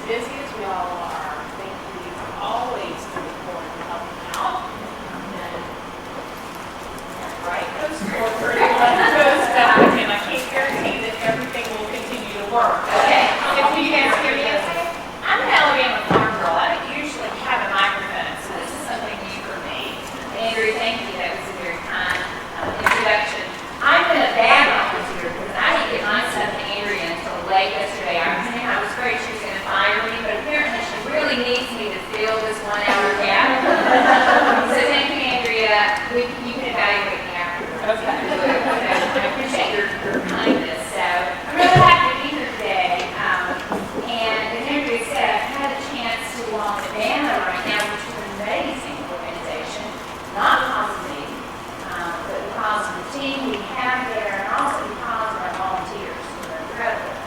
busy as we all are, I think we always look forward to helping out. And right goes forward, one goes back, and I can't guarantee that everything will continue to work. Okay. If you guys hear me okay? I'm an Alabama farm girl. I don't usually have a microphone, so this is something new for me. Andrew, thank you. That was a very kind introduction. I've been a bad volunteer because I didn't get my son to Andrea until late yesterday afternoon. I was afraid she was going to fire me, but apparently she really needs me to fill this 1 hour gap. So thank you, Andrea. You can evaluate me afterwards. Okay. I appreciate your kindness. So I'm really happy to be here today. And as Andrea said, I've had a chance to walk the banner right now, which is an amazing organization, not because of me, but because of the team we have there, and also because of our volunteers who are incredible.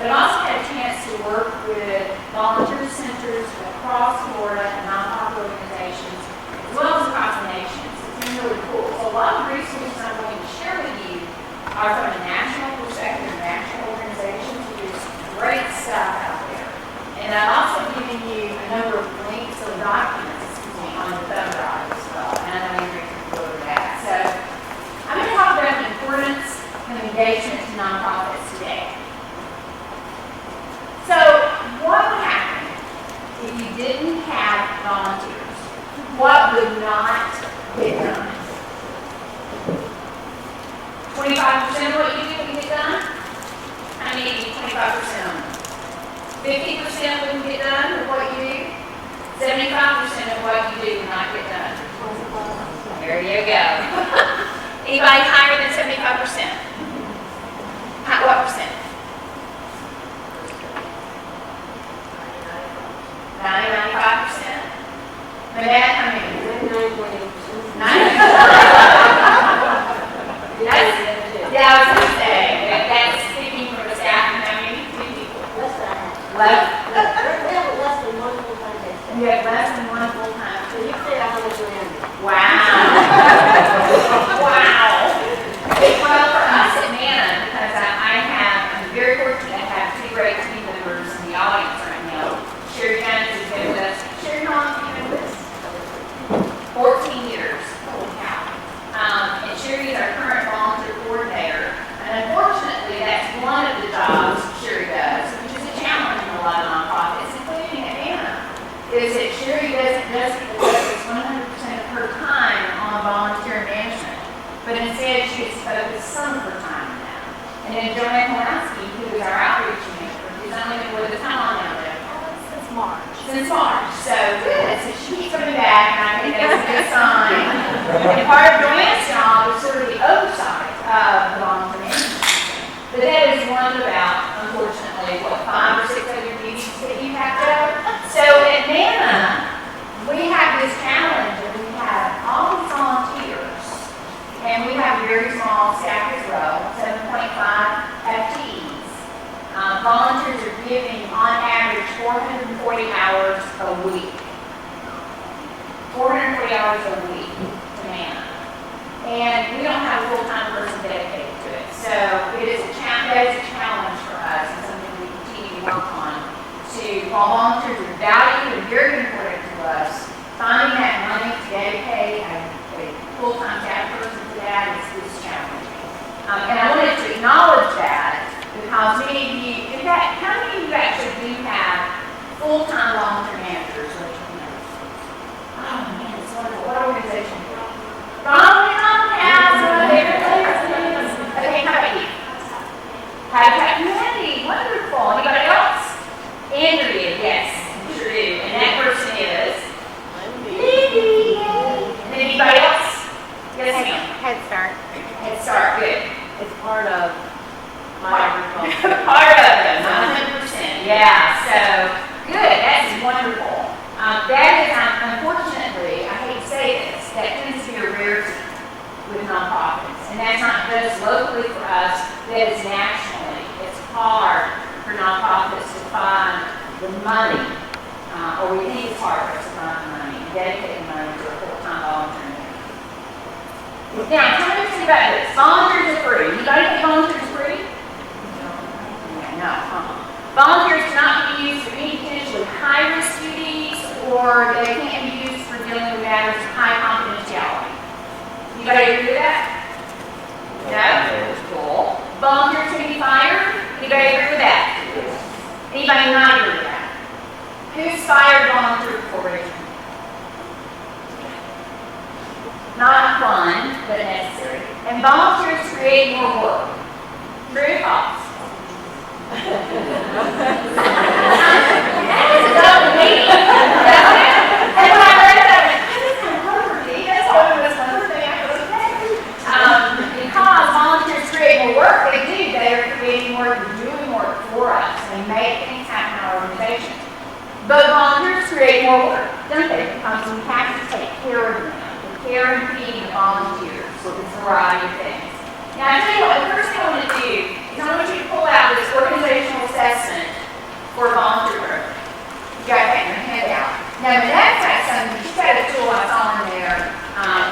But I've also had a chance to work with volunteer centers across Florida and nonprofit organizations, as well as across the nation. So it's been really cool. So a lot of resources I'm going to share with you are from a national perspective, national organizations. There's great stuff out there. And I've also given you a number of links or documents on the thumb drive as well. And I know Andrea can go over that. So I'm going to talk about the importance of engagement to nonprofits today. So what would happen if you didn't have volunteers? What would not get done? 25% of what you do would get done? How many 25% on them? 50% wouldn't get done of what you do? 75% of what you do would not get done. There you go. Anybody higher than 75%? What percent? 95%? Manette, how many? 99.8%. Yeah, I was going to say, that's speaking from the staff and how many people? Less than one full-time day. You have less than one full-time. So you say 100 grand. Wow. Wow. Well, for us at MANA, because I'm very fortunate to have two great team members in the audience right now. Sherry Jones has been with us. Sherry, how long have you been with us? 14 years. Holy cow. And Sherry is our current volunteer coordinator. And unfortunately, that's one of the jobs Sherry does, which is a challenge in a lot of nonprofits, including at MANA, is that Sherry doesn't focus 100% of her time on volunteer management, but instead she has focused some of her time on that. And then Joanne Holanski, who is our outreach manager, who's only been with us how long now, Deb? Since March. So good. So she keeps coming back, and I think that's a good sign. And part of Joanne's job is sort of the oversight of the volunteer management. But that is one of about, unfortunately, 5 or 6 other duties that you have to do. So at MANA, we have this challenge that we have all these volunteers, and we have a very small staff as well, 7.5 FTEs. Volunteers are giving, on average, 440 hours a week. 440 hours a week to MANA. And we don't have a full-time person dedicated to it. So it is a challenge for us and something we continue to work on. While volunteers are valued and very important to us, finding that money to dedicate a full-time staff person to that is challenging. And I wanted to acknowledge that because many of you, in fact, how many of you actually do have full-time volunteer managers? Oh man, it's wonderful. What organization? Ronald House, one of their favorites. Okay, how about you? Habitat Community, wonderful. Anybody else? Andrea, yes, you sure do. And that person is? Lindy. And anybody else? Yes, ma'am. Head Start. Head Start, good. It's part of my agriculture. Part of them, 100%. Yeah, so good. That's wonderful. That is, unfortunately, I hate to say this, that tends to be a rarity with nonprofits. And that's not just locally for us, that is nationally. It's hard for nonprofits to find the money, or we think it's hard for us to find the money, and dedicate the money to a full-time volunteer. Now, tell me what about this. Volunteers are free. Anybody think volunteers are free? No. Volunteers cannot be used for any potentially Anybody not agree with that? Who's fired volunteer before raising? Not fun, but necessary. And volunteers create more work. True or false? That is a double meaning. And when I read that, I went, this is kind of hard. You guys told me this one thing. I was okay. Because volunteers create more work, they do. They are creating work, they're doing work for us. They make things happen in our organization. But volunteers create more work, don't they? Because we have to take care of them. Care and feeding the volunteers with a variety of things. Now, I tell you what, the first thing I want to do is I want you to pull out this organizational assessment for a volunteer program. You got that in your handout. Now, Manette's got something, she's got a tool I saw in there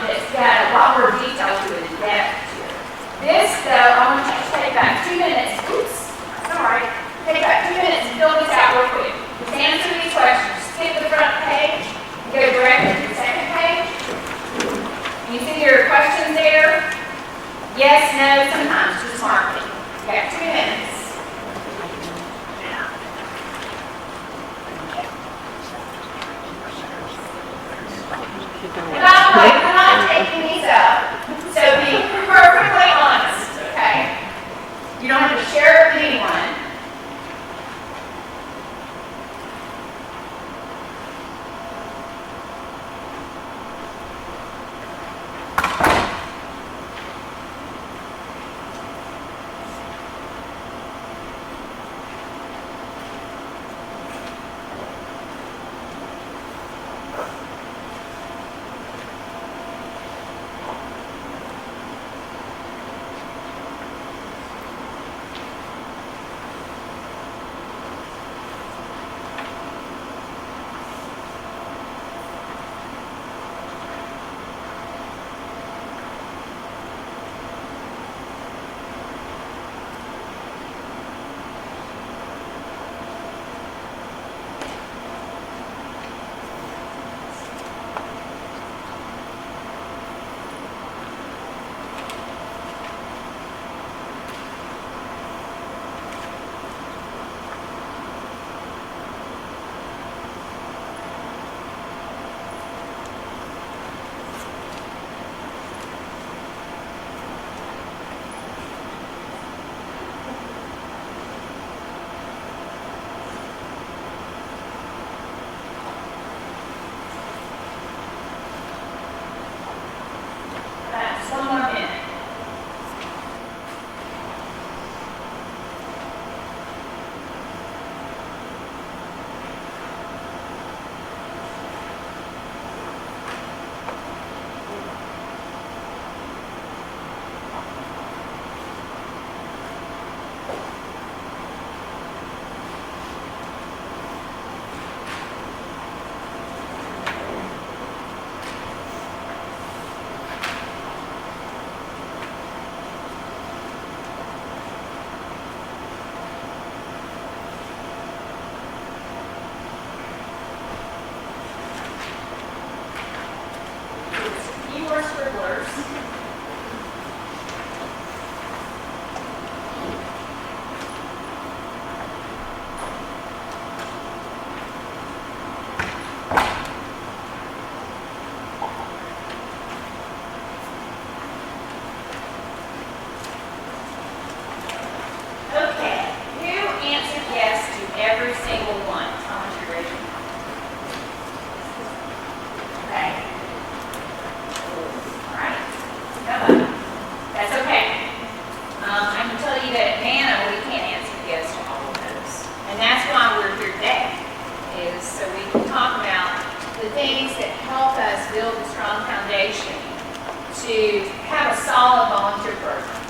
that's got a lot more detail to it and depth to it. This, though, I want you to take about 2 minutes. Oops, that's all right. Take about 2 minutes and fill this out real quick. Just answer these questions. Skip the front page and go directly to the second page. You see your questions there? Yes, no, sometimes, just mark it. You got 2 minutes. And by the way, we're not taking these up, so be perfectly honest, okay? You don't have to share it with anyone. to have a solid volunteer program.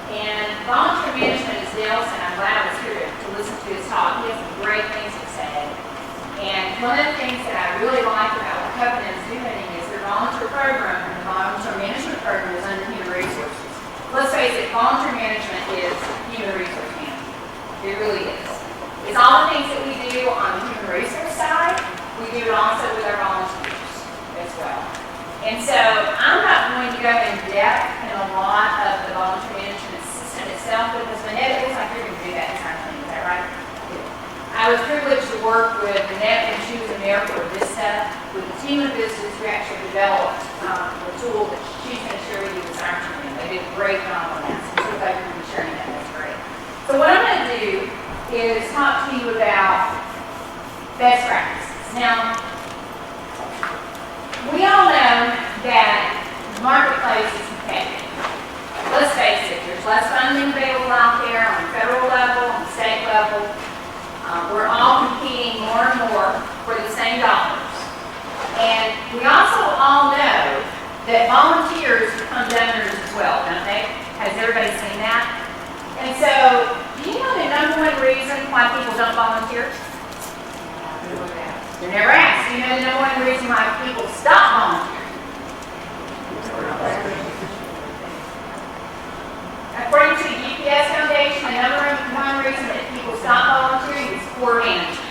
And volunteer management is Nelson. I'm glad I was here to listen to his talk. He has some great things to say. And one of the things that I really like about what Covenant is doing is their volunteer program, and the volunteer management program is under human resources. Let's face it, volunteer management is human resource management. It really is. It's all the things that we do on the human resource side, we do it also with our volunteers as well. And so I'm not going to go in depth in a lot of the volunteer management system itself because Manette, it looks like you're going to do that entire thing. Is that right? I was privileged to work with Annette when she was in there for Vista, with a team of visitors who actually developed the tool that she's going to share with you this afternoon. They did a great job on that, so I'm so glad you're going to be sharing that. That's great. So what I'm going to do is talk to you about best practices. Now, we all know that the marketplace is competitive. Let's face it, there's less funding available out there on the federal level, on the state level. We're all competing more and more for the same dollars. And we also all know that volunteers become donors as well, don't they? Has everybody seen that? And so, do you know the number one reason why people don't volunteer? They're never asked. Do you know the number one reason why people stop volunteering? According to the UPS Foundation, the number one reason that people stop volunteering is poor management.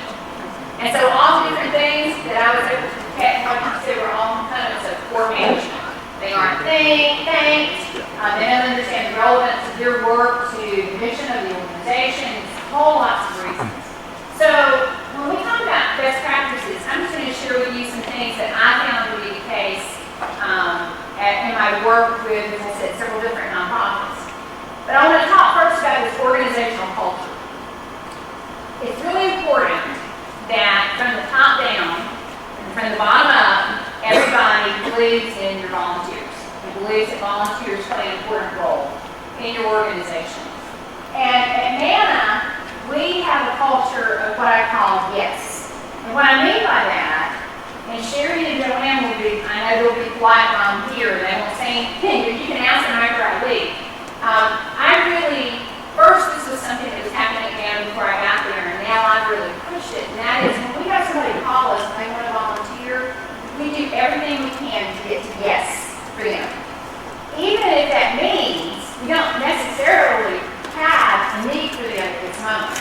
And so all the different things that I was able to detect, like you said, were all components of poor management. They aren't thanked. They don't understand the relevance of their work to the mission of the organization. It's whole lots of reasons. So when we talk about best practices, I'm just going to share with you some things that I found to be the case in my work with, as I said, several different nonprofits. But I want to talk first about this organizational culture. It's really important that from the top down and from the bottom up, everybody believes in your volunteers. And believes that volunteers play an important role in your organization. And at MANA, we have a culture of what I call yes. And what I mean by that, and Sherry and Joanne will be, I know they'll be quiet while I'm here, they won't say anything, but you can ask them after I leave. First this was something that was happening again before I got there, and now I've really pushed it, and that is when we have somebody call us and they want to volunteer, we do everything we can to get to yes for them. Even if that means we don't necessarily have a need for them at this moment,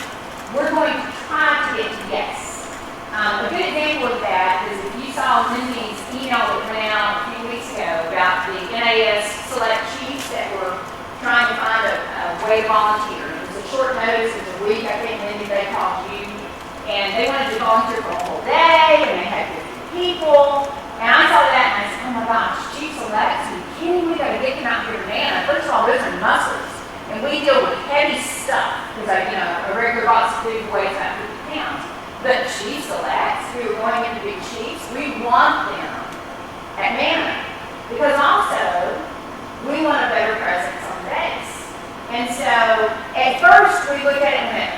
we're going to try to get to yes. A good example of that is if you saw Lindy's email that went out a few weeks ago about the NAS select chiefs that were trying to find a way to volunteer. It was a short notice, it was a week, I think, Lindy, they called you, and they wanted to volunteer for a whole day, and they had 50 people, and I saw that, and I said, oh my gosh, chief selects, are you kidding me? We got to get them out here to MANA. First of all, those are muscles, and we deal with heavy stuff, because a regular box of food weighs about 50 pounds. But chief selects, who are going in to be chiefs, we want them at MANA, because also, we want a better presence on base. And so, at first, we looked at it and went,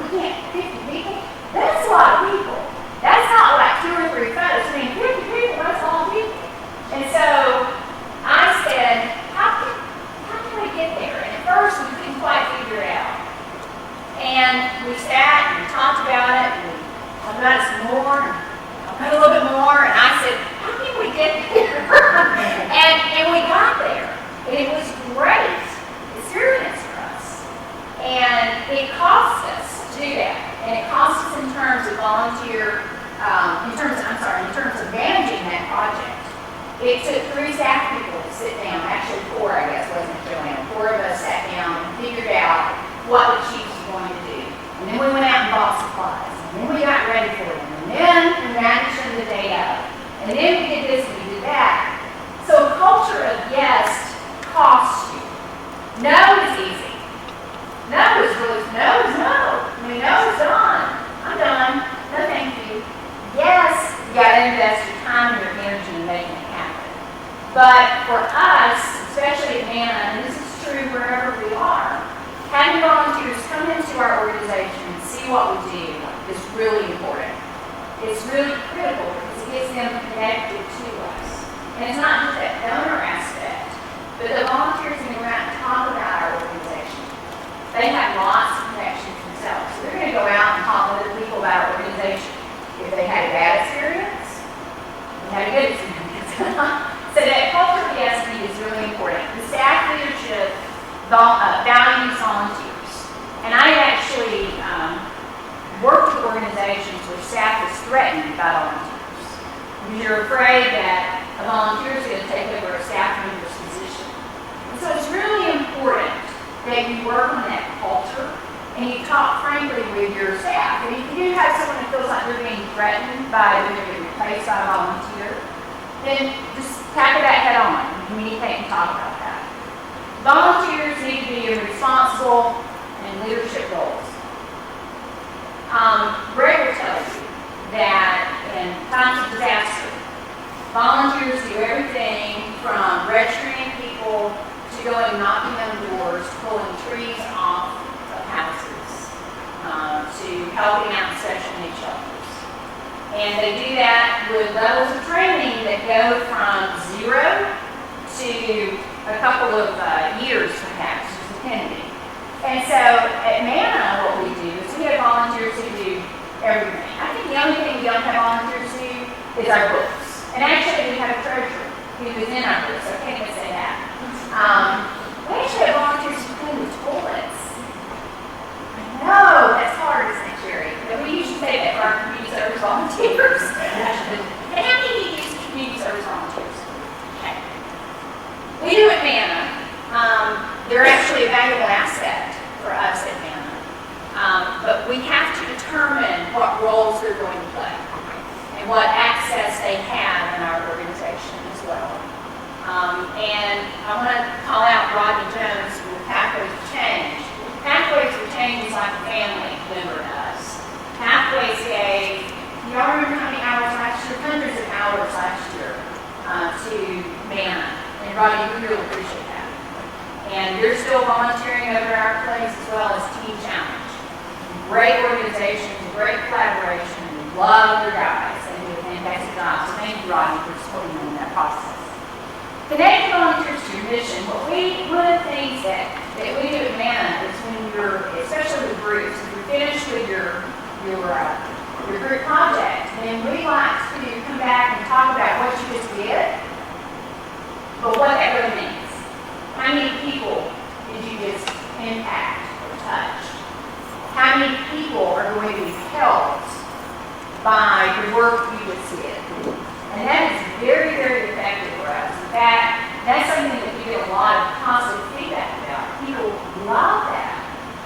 we can't, 50 people? That's a lot of people. That's not like 2 or 3 folks. I mean, 50 people, that's a lot of people. And so, I said, how can we get there? And at first, we couldn't quite figure it out. And we sat and we talked about it, and we talked about it some more, and a little bit more, and I said, how can we get there? and we got there. And it was great experience for us. And it cost us to do that. And it cost us in terms of in terms of managing that project. It took 3 staff people to sit down, actually 4, I guess, wasn't it, Joanne? 4 of us sat down and figured out what the chiefs were going to do. And then we went out and bought supplies. And then we got ready for them. And then we managed them the day of. And then we did this and we did that. So a culture of yes costs you. No is easy. No is really, no is no. I mean, no is done. I'm done. No thank you. Yes, you got to invest your time and your energy in making it happen. But for us, especially at MANA, and this is true wherever we are, having volunteers come into our organization and see what we do is really important. It's really critical because it gets them connected to us. And it's not just that donor aspect, but the volunteers can go out and talk about our organization. They have lots of connections themselves. So they're going to go out and talk to other people about our organization. If they had a bad experience, they had a good experience. So that culture of yes is really important. The staff leadership values volunteers. And I actually worked with organizations where staff is threatened by volunteers. Because you're afraid that a volunteer is going to take over a staff member's position. And so it's really important that you work on that culture and you talk frankly with your staff. And if you do have someone that feels like they're being threatened by them being replaced by a volunteer, then just tackle that head on and communicate and talk about that. Volunteers need to be in responsible and leadership roles. Greg will tell you that in times of disaster, volunteers do everything from registering people to going knocking on doors, to pulling trees off of houses, to helping out in special needs shelters. And they do that with levels of training that go from 0 to a couple of years perhaps, just depending. And so at MANA, what we do is we have volunteers who do everything. I think the only thing we don't have volunteers do is our books. And actually, we have a treasurer who is in our books, so I can't even say that. We actually have volunteers who clean the toilets. I know, that's hard, isn't it, Jerry? But we usually say that for our community service volunteers. And how many of you use community service volunteers? Okay. We do at MANA. They're actually a valuable asset for us at MANA. But we have to determine what roles they're going to play and what access they have in our organization as well. And I want to call out Rodney Jones with Pathways for Change. Pathways for Change is like a family member to us. Pathways gave, y'all remember how many hours last year? Hundreds of hours last year to MANA. And Rodney, we really appreciate that. And you're still volunteering over at our place as well as Teen Challenge. Great organizations, great collaboration. We love your guys. They do a fantastic job. So thank you, Rodney, for supporting them in that process. Connecting volunteers to your mission. One of the things that we do at MANA is when you're, especially with groups, if you're finished with your group project, then we like to come back and talk about what you just did, but what that really means. How many people did you just impact or touch? How many people are going to be helped by the work you just did? And that is very, very effective for us. In fact, that's something that we get a lot of positive feedback about. People love that.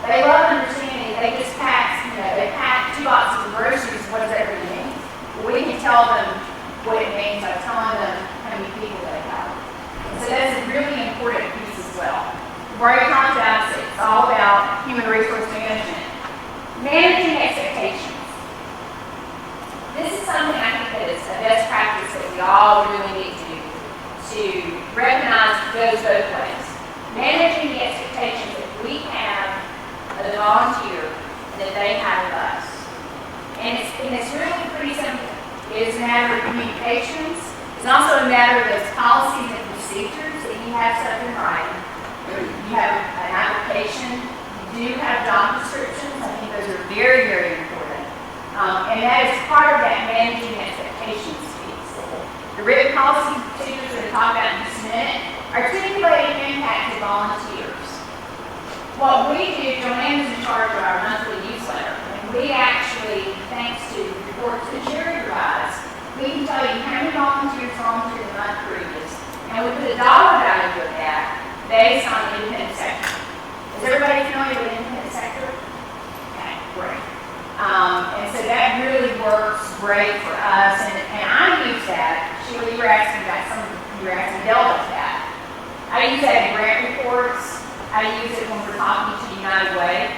They love understanding they just pack, they pack 2 boxes of groceries. What does that really mean? Well, we can tell them what it means by telling them how many people they have. So that's a really important piece as well. We've already talked about it. It's all about human resource management. Managing expectations. This is something I think that is a best practice that we all really need to recognize goes both ways. Managing the expectations that we have of the volunteer and that they have of us. And it's really pretty simple. It is a matter of communications. It's also a matter of those policies and procedures that you have stuff in writing. You have an application. You do have job descriptions. I think those are very, very important. And that is part of that managing expectations piece. The written policy procedures that we talk about in just a minute articulating impact to volunteers. What we do, Joanne is in charge of our monthly newsletter, and we actually, thanks to reports that Jerry provides, we can tell you how many volunteers volunteered the month previous, and we put a dollar value of that based on the independent sector. Is everybody familiar with the independent sector? Okay, great. And so that really works great for us, and I use that. Sheila, you were asking about you were asking Dell about that. I use that in grant reports. I use it when we're talking to United Way,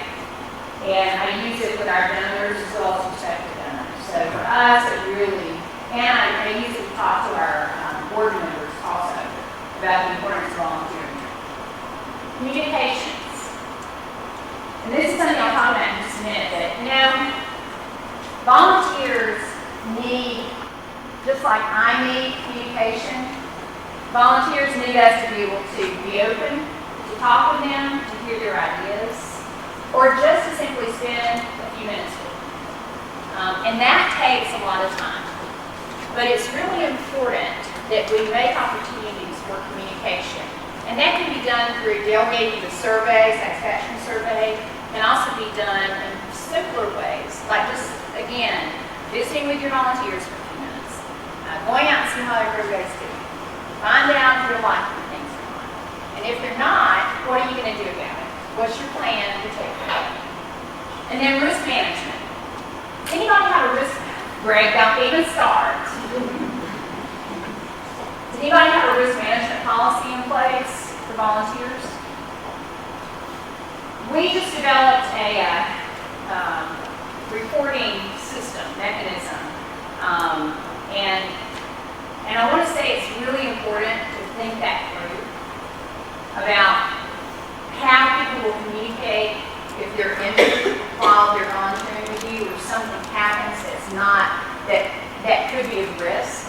and I use it with our donors as well as prospective donors. So for us, it really, and I use it to talk to our board members also about the importance of volunteering. Communications. And this is something I'll talk about in just a minute, but volunteers need, just like I need communication, volunteers need us to be able to be open, to talk with them, to hear their ideas, or just to simply spend a few minutes with them. And that takes a lot of time. But it's really important that we make opportunities for communication. And that can be done through delegating the survey, satisfaction survey, can also be done in simpler ways, like just, again, visiting with your volunteers for a few minutes, going out and see how everybody's doing, find out if they're liking the things they're like. And if they're not, what are you going to do about it? What's your plan to take care of it? And then risk management. Anybody have a risk map? Greg, don't even start. Does anybody have a risk management policy in place for volunteers? We just developed a reporting system, mechanism. And I want to say it's really important to think that through about how people will communicate if they're injured while they're volunteering with you, or something happens that's not, that could be a risk.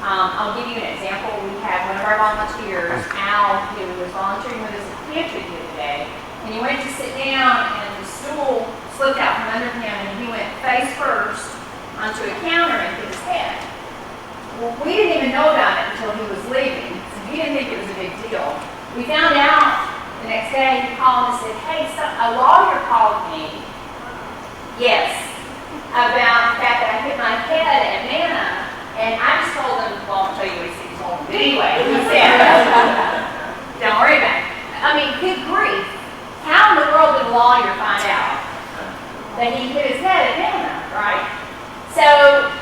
I'll give you an example. We had one of our volunteers, Al, who was volunteering with us at the pantry the other day, and he went to sit down and the stool slipped out from under him and he went face first onto a counter and hit his head. Well, we didn't even know about it until he was leaving, so he didn't think it was a big deal. We found out the next day, he called and said, hey, a lawyer called me, yes, about the fact that I hit my head at Nana, and I just told him, well, I'll tell you what he told me. But anyway, he said, don't worry about it. I mean, good grief. How in the world did a lawyer find out that he hit his head at Nana, right? So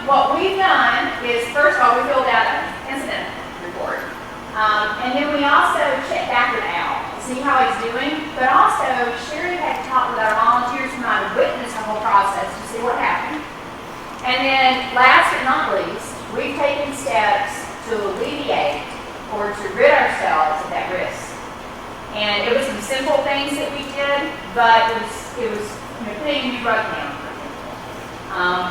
what we've done is, first of all, we filled out an incident report. And then we also checked back with Al to see how he's doing. But also, Sherry had to talk with our volunteers who might have witnessed the whole process to see what happened. And then, last but not least, we've taken steps to alleviate or to rid ourselves of that risk. And it was some simple things that we did, but it was putting a new rug down.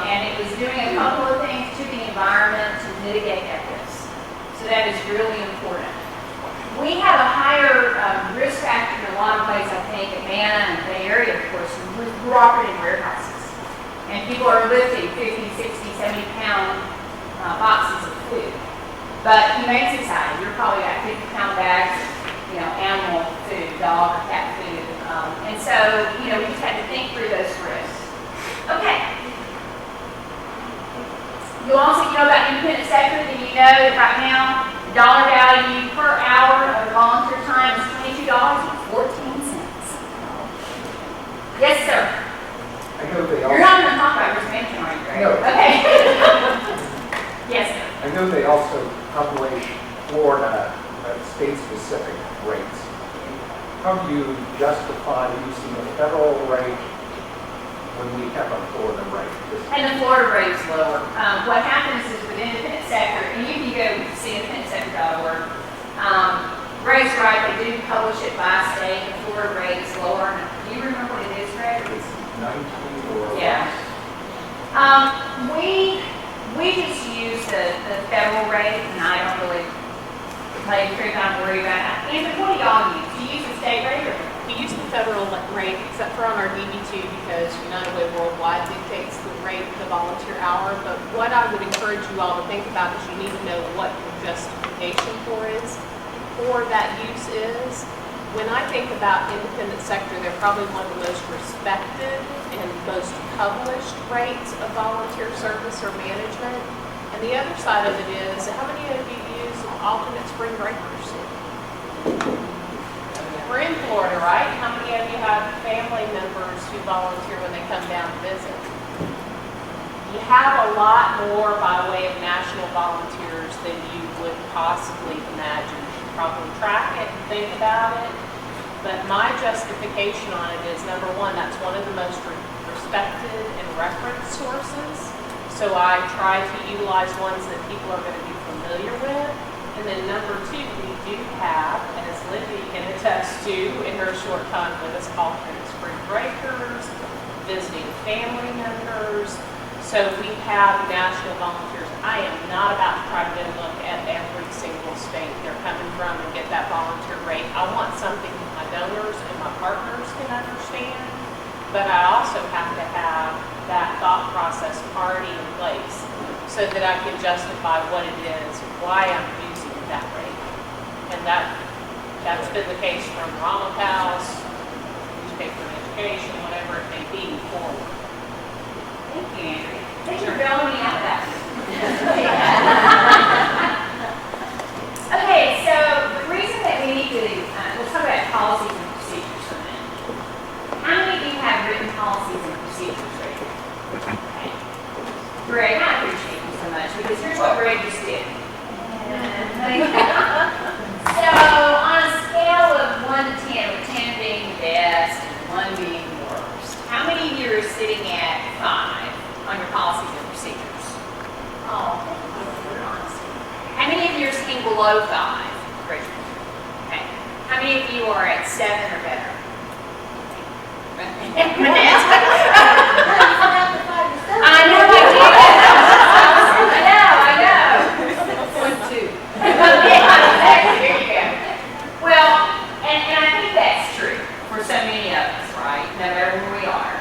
And it was doing a couple of things to the environment to mitigate that risk. So that is really important. We have a higher risk factor in a lot of ways, I think, at Mana and the Bay Area, of course. We're operating warehouses. And people are lifting 50, 60, 70-pound boxes of food. But Humane Society, you're probably got 50-pound bags of animal food, dog or cat food. And so, we just had to think through those risks. Okay. You also know about independent sector, then you know that right now, the dollar value per hour of volunteer time is $22.14. Yes, sir. I know they You're not going to talk about risk management, are you, Greg? No. Okay. Yes, sir. I know they also publish Florida state-specific rates. How do you justify using the federal rate when we have a Florida rate? And the Florida rate is lower. What happens is with independent sector, and you can go see independentsector.org. Greg's right, they do publish it by state. The Florida rate is lower. Do you remember what it is, Greg? It's 19 or yeah. We just use the federal rate, and I don't really tell you the truth, I don't worry about it. Andrew, what do y'all use? Do you use the state rate or? We use the federal rate, except for on our DB2, because United Way Worldwide dictates the rate of the volunteer hour. But what I would encourage you all to think about is you need to know what your justification for that use is. When I think about independent sector, they're probably one of the most respected and most published rates of volunteer service or management. And the other side of it is, how many of you use alternate spring breakers? We're in Florida, right? How many of you have family members who volunteer when they come down to visit? You have a lot more by way of national volunteers than you would possibly imagine. You should probably track it and think about it. But my justification on it is, number one, that's one of the most respected and referenced sources. So I try to utilize ones that people are going to be familiar with. And then number two, we do have, as Lindy can attest to in her short time with us, alternate spring breakers, visiting family members. So we have national volunteers. I am not about to try to go look at every single state they're coming from and get that volunteer rate. I want something that my donors and my partners can understand, but I also have to have that thought process already in place so that I can justify what it is, why I'm using that rate. And that's been the case from Rama House, newspaper and education, whatever it may be, forward. Thank you, Andrew. Thanks for bailing me out of that. Okay, so the reason that we need to, let's talk about policies and procedures for a minute. How many of you have written policies Greg, I appreciate you so much because here's what Greg just did. So on a scale of 1 to 10, with 10 being the best and 1 being the worst, how many of you are sitting at 5 on your policies and procedures? Oh, you're honest. How many of you are sitting below 5? Raise your hand. Okay. How many of you are at 7 or better? I know I did. I know. 1, 2. Yeah, exactly. There you go. Well, and I think that's true for so many of us, right? No matter where we are.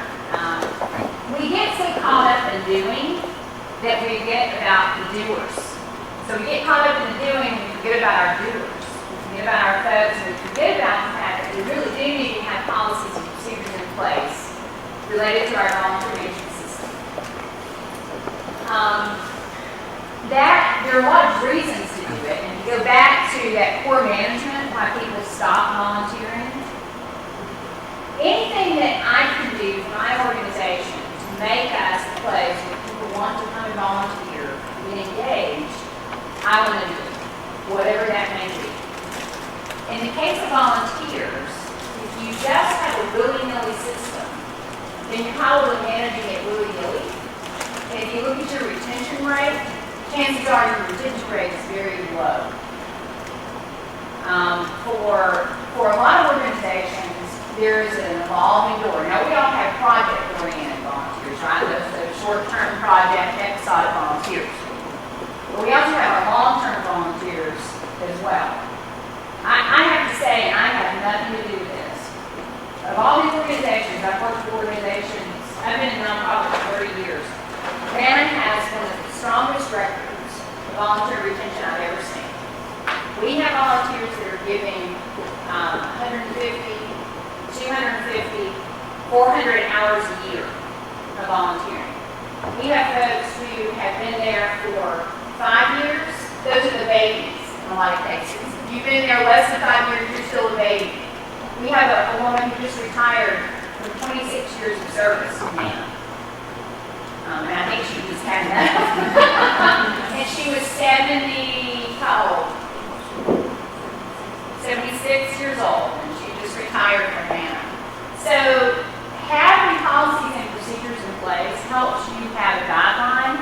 We get so caught up in doing that we forget about the doers. So we get caught up in the doing and we forget about our doers. We forget about our folks and we forget about the fact that we really do need to have policies and procedures in place related to our volunteer management system. There are a lot of reasons to do it, and to go back to that core management, why people stop volunteering. Anything that I can do for my organization to make us a place where people want to come and volunteer, get engaged, I want to do it, whatever that may be. In the case of volunteers, if you just have a willy-nilly system, then you're probably managing it willy-nilly. And if you look at your retention rate, chances are your retention rate is very low. For a lot of organizations, there is an evolving door. Now, we all have project-oriented volunteers, right? Those short-term project, episodic volunteers. But we also have our long-term volunteers as well. I have to say, and I have nothing to do with this. Of all these organizations, I've worked with organizations, I've been in nonprofit for 30 years. Bannon has one of the strongest records of volunteer retention I've ever seen. We have volunteers that are giving 150, 250, 400 hours a year of volunteering. We have folks who have been there for 5 years. Those are the babies in a lot of cases. If you've been there less than 5 years, you're still a baby. We have a woman who just retired from 26 years of service now. And I think she just had enough. And she was 70, how old? 76 years old, and she just retired from Nana. So having policies and procedures in place helps you have a guideline.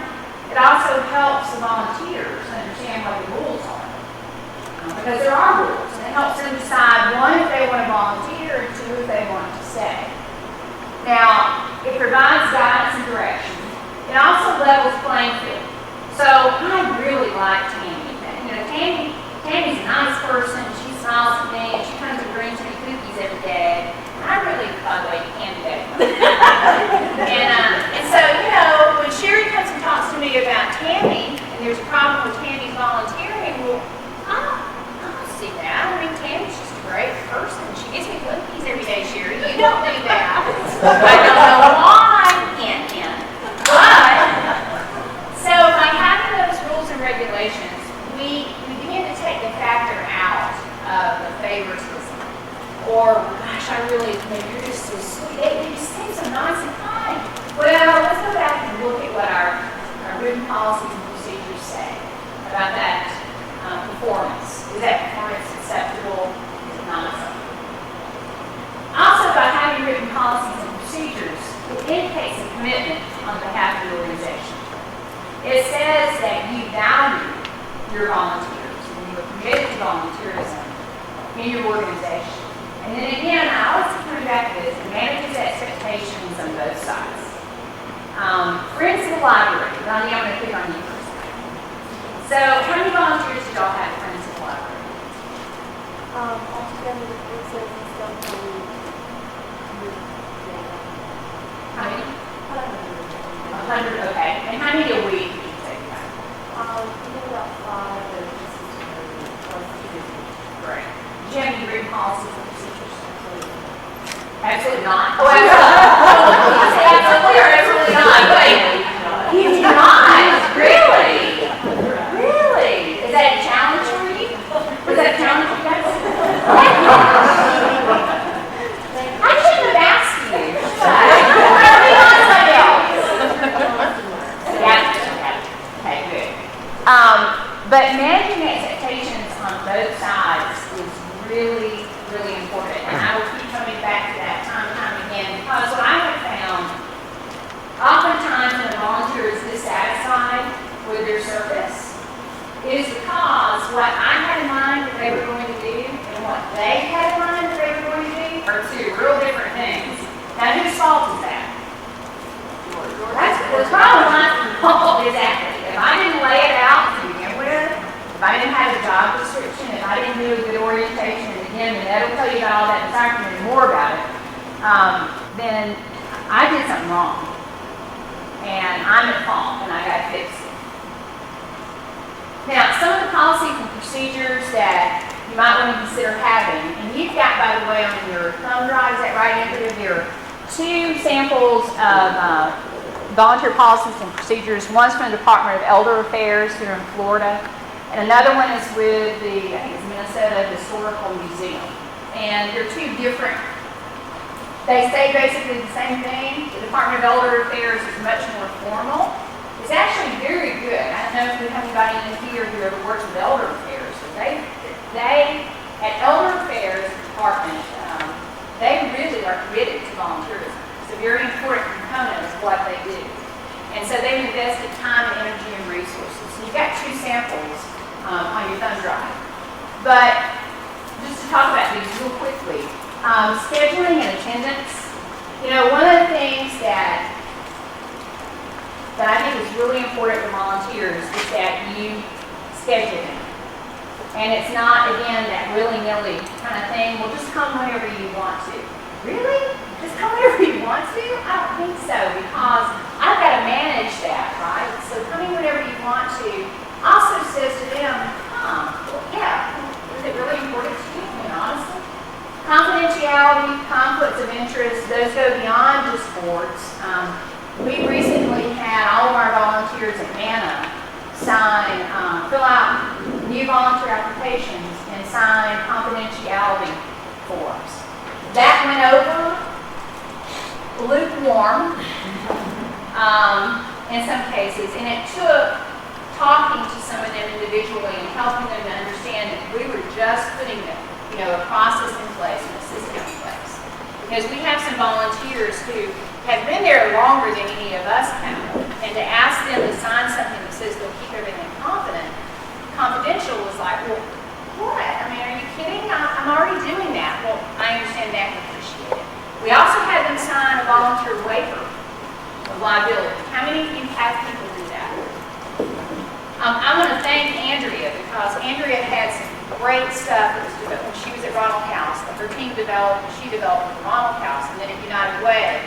It also helps the volunteers understand what the rules are. Because there are rules, and it helps them decide, 1, if they want to volunteer, and 2, if they want to stay. Now, it provides guidance and direction. It also levels playing field. So I really like Tammy. You know, Tammy's a nice person. She smiles at me, and she comes and brings me cookies every day. I really, by the way, you can do that. And so, you know, when Sherry comes and talks to me about Tammy, and there's a problem with Tammy's volunteering, well, I don't see that. I mean, Tammy's just a great person. She gives me cookies every day, Sherry. You don't do that. I don't know why, hint. So by having those rules and regulations, we begin to take the factor out of the favoritism. Or, gosh, you're just so sweet. They just seem so nice and kind. Well, let's go back and look at what our written policies and procedures say about that performance. Is that performance acceptable? Is it not acceptable? Also, by having written policies and procedures, it indicates a commitment on behalf of the organization. It says that you value your volunteers and you are committed to volunteerism in your organization. And then again, I always come back to this, it manages expectations on both sides. Friends of the library, Donnie, I'm going to pick on you first. So, how many volunteers do y'all have at Friends of the library? Altogether, it says it's done for How many? 100, okay. And how many a week do you take back? about 5 and Great. Do you have any written policies or procedures? Absolutely not. Oh, Absolutely or absolutely not? Wait. You do not? Really? Really? Is that a challenge for you? Was that a challenge for you guys? I shouldn't have asked you. Should I? Be honest with you. Yeah. But managing expectations on both sides is really, really important. And I will keep coming back to that time and time again because what I have found, oftentimes when a volunteer is dissatisfied with their service, it is because what I had in mind that they were going to do and what they had in mind that they were going to do are two real different things. Now, whose fault is that? That's probably my fault, exactly. If I didn't lay it out to begin with, if I didn't have a job description, if I didn't do a good orientation, and again, and Ed will tell you about all that this afternoon, more about it, then I did something wrong. And I'm at fault, and I got to fix it. Now, some of the policies and procedures that you might want to consider having, and you've got, by the way, on your thumb drive, is that right, Andrea? There are two samples of volunteer policies and procedures. One's from the Department of Elder Affairs here in Florida, and another one is with the, I think it's Minnesota Historical Museum. And they're two different, they say basically the same thing. The Department of Elder Affairs is much more formal. It's actually very good. I don't know if we have anybody in here who ever works with Elder Affairs, but they at Elder Affairs Department, they really are committed to volunteerism. It's a very important component of what they do. And so they've invested time and energy and resources. So you've got two samples on your thumb drive. But just to talk about these real quickly, scheduling and attendance. You know, one of the things that I think is really important for volunteers is that you schedule them. And it's not, again, that willy-nilly kind of thing, well, just come whenever you want to. Really? Just come whenever you want to? I don't think so, because I've got to manage that, right? So coming whenever you want to also says to them, well, yeah, is it really important to you? I mean, honestly. Confidentiality, conflicts of interest, those go beyond just boards. We recently had all of our volunteers at MANA fill out new volunteer applications and sign confidentiality forms. That went over lukewarm in some cases, and it took talking to some of them individually and helping them to understand that we were just putting a process in place and a system in place. Because we have some volunteers who have been there longer than any of us have, and to ask them to sign something that says they'll keep everything confidential was like, well, what? I mean, are you kidding? I'm already doing that. Well, I understand that and appreciate it. We also had them sign a volunteer waiver of liability. How many of you have people do that? I want to thank Andrea, because Andrea had some great stuff that was developed when she was at Ronald House, that her team developed, and she developed with Ronald House, and then at United Way.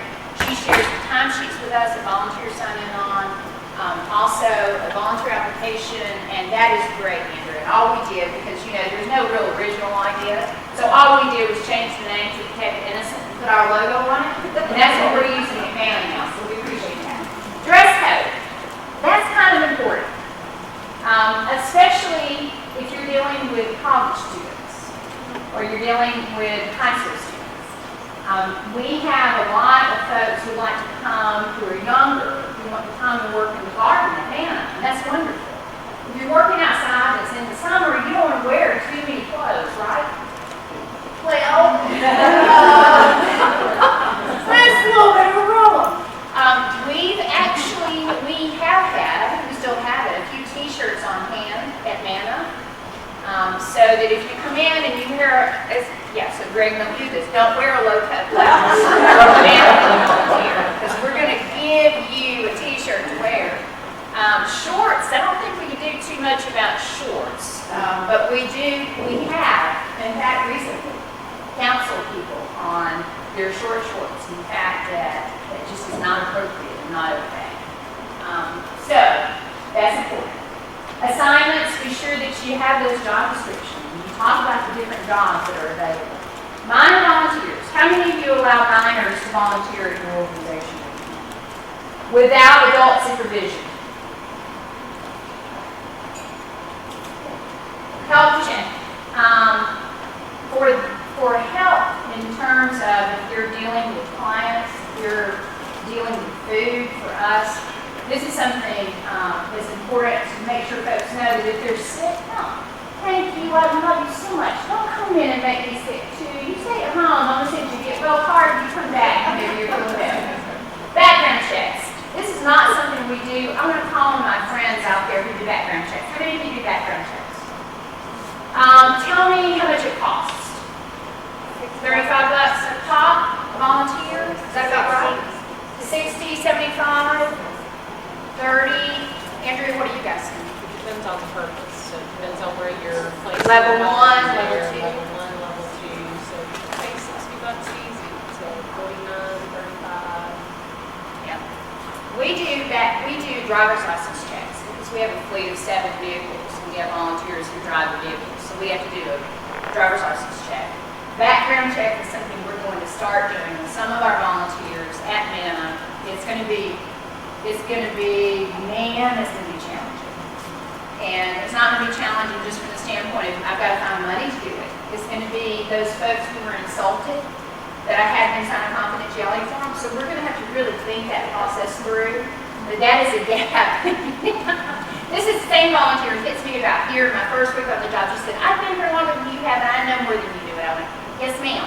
She shares the timesheets with us that volunteers sign in on, also a volunteer application, and that is great, Andrea. And all we did, because there's no real original idea, so all we did was change the name to Protect Innocent and put our logo on it, and that's what we're using at Manly now, so we appreciate that. Dress code. That's kind of important, especially if you're dealing with college students or you're dealing with high school students. We have a lot of folks who like to come who are younger, who want to come and work in the garden at Hannah, and that's wonderful. If you're working outside and it's in the summer, you don't want to wear too many clothes, right? Well, that's a little bit of a problem. We have had, I think we still have it, a few t-shirts on hand at Manna, so that if you come in and you wear, so Greg, don't do this. Don't wear a low-cut blouse because we're going to give you a t-shirt to wear. Shorts, I don't think we can do too much about shorts, but we have, in fact, recently counseled people on their short shorts. In fact, that just is not appropriate and not okay. So, that's important. Assignments, be sure that you have those job descriptions. You talk about the different jobs that are available. Minor volunteers. How many of you allow minors to volunteer at your organization without adult supervision? Help check. For help in terms of if you're dealing with clients, if you're dealing with food for us, this is some something that's important to make sure folks know that if they're sick, no. Thank you, I love you so much. Don't come in and make me sick too. You stay at home. I'm going to send you to get well hard. You come back. Maybe you're feeling better. Background checks. This is not something we do. I'm going to call on my friends out there who do background checks. How many of you do background checks? Tell me how much it costs. $35 a pop, volunteer. Is that about right? 60, 75, 30. Andrea, what do you guys think? Depends on the purpose. So it depends on where you're placed. Level in the one, volunteer, level two. Level 1, level 2. So pay $60 easy. So 49, 35. Yeah. We do driver's license checks because we have a fleet of 7 vehicles. We have volunteers who drive the vehicles, so we have to do a driver's license check. Background check is something we're going to start doing with some of our volunteers at MANA. It's going to be challenging. And it's not going to be challenging just from the standpoint of I've got to find money to do it. It's going to be those folks who were insulted that I had them sign a confidentiality form. So we're going to have to really think that process through. But that is a gap. This is the same volunteer who hits me about here my first week on the job. She said, I've been here longer than you have, and I know more than you do. And I went, yes, ma'am.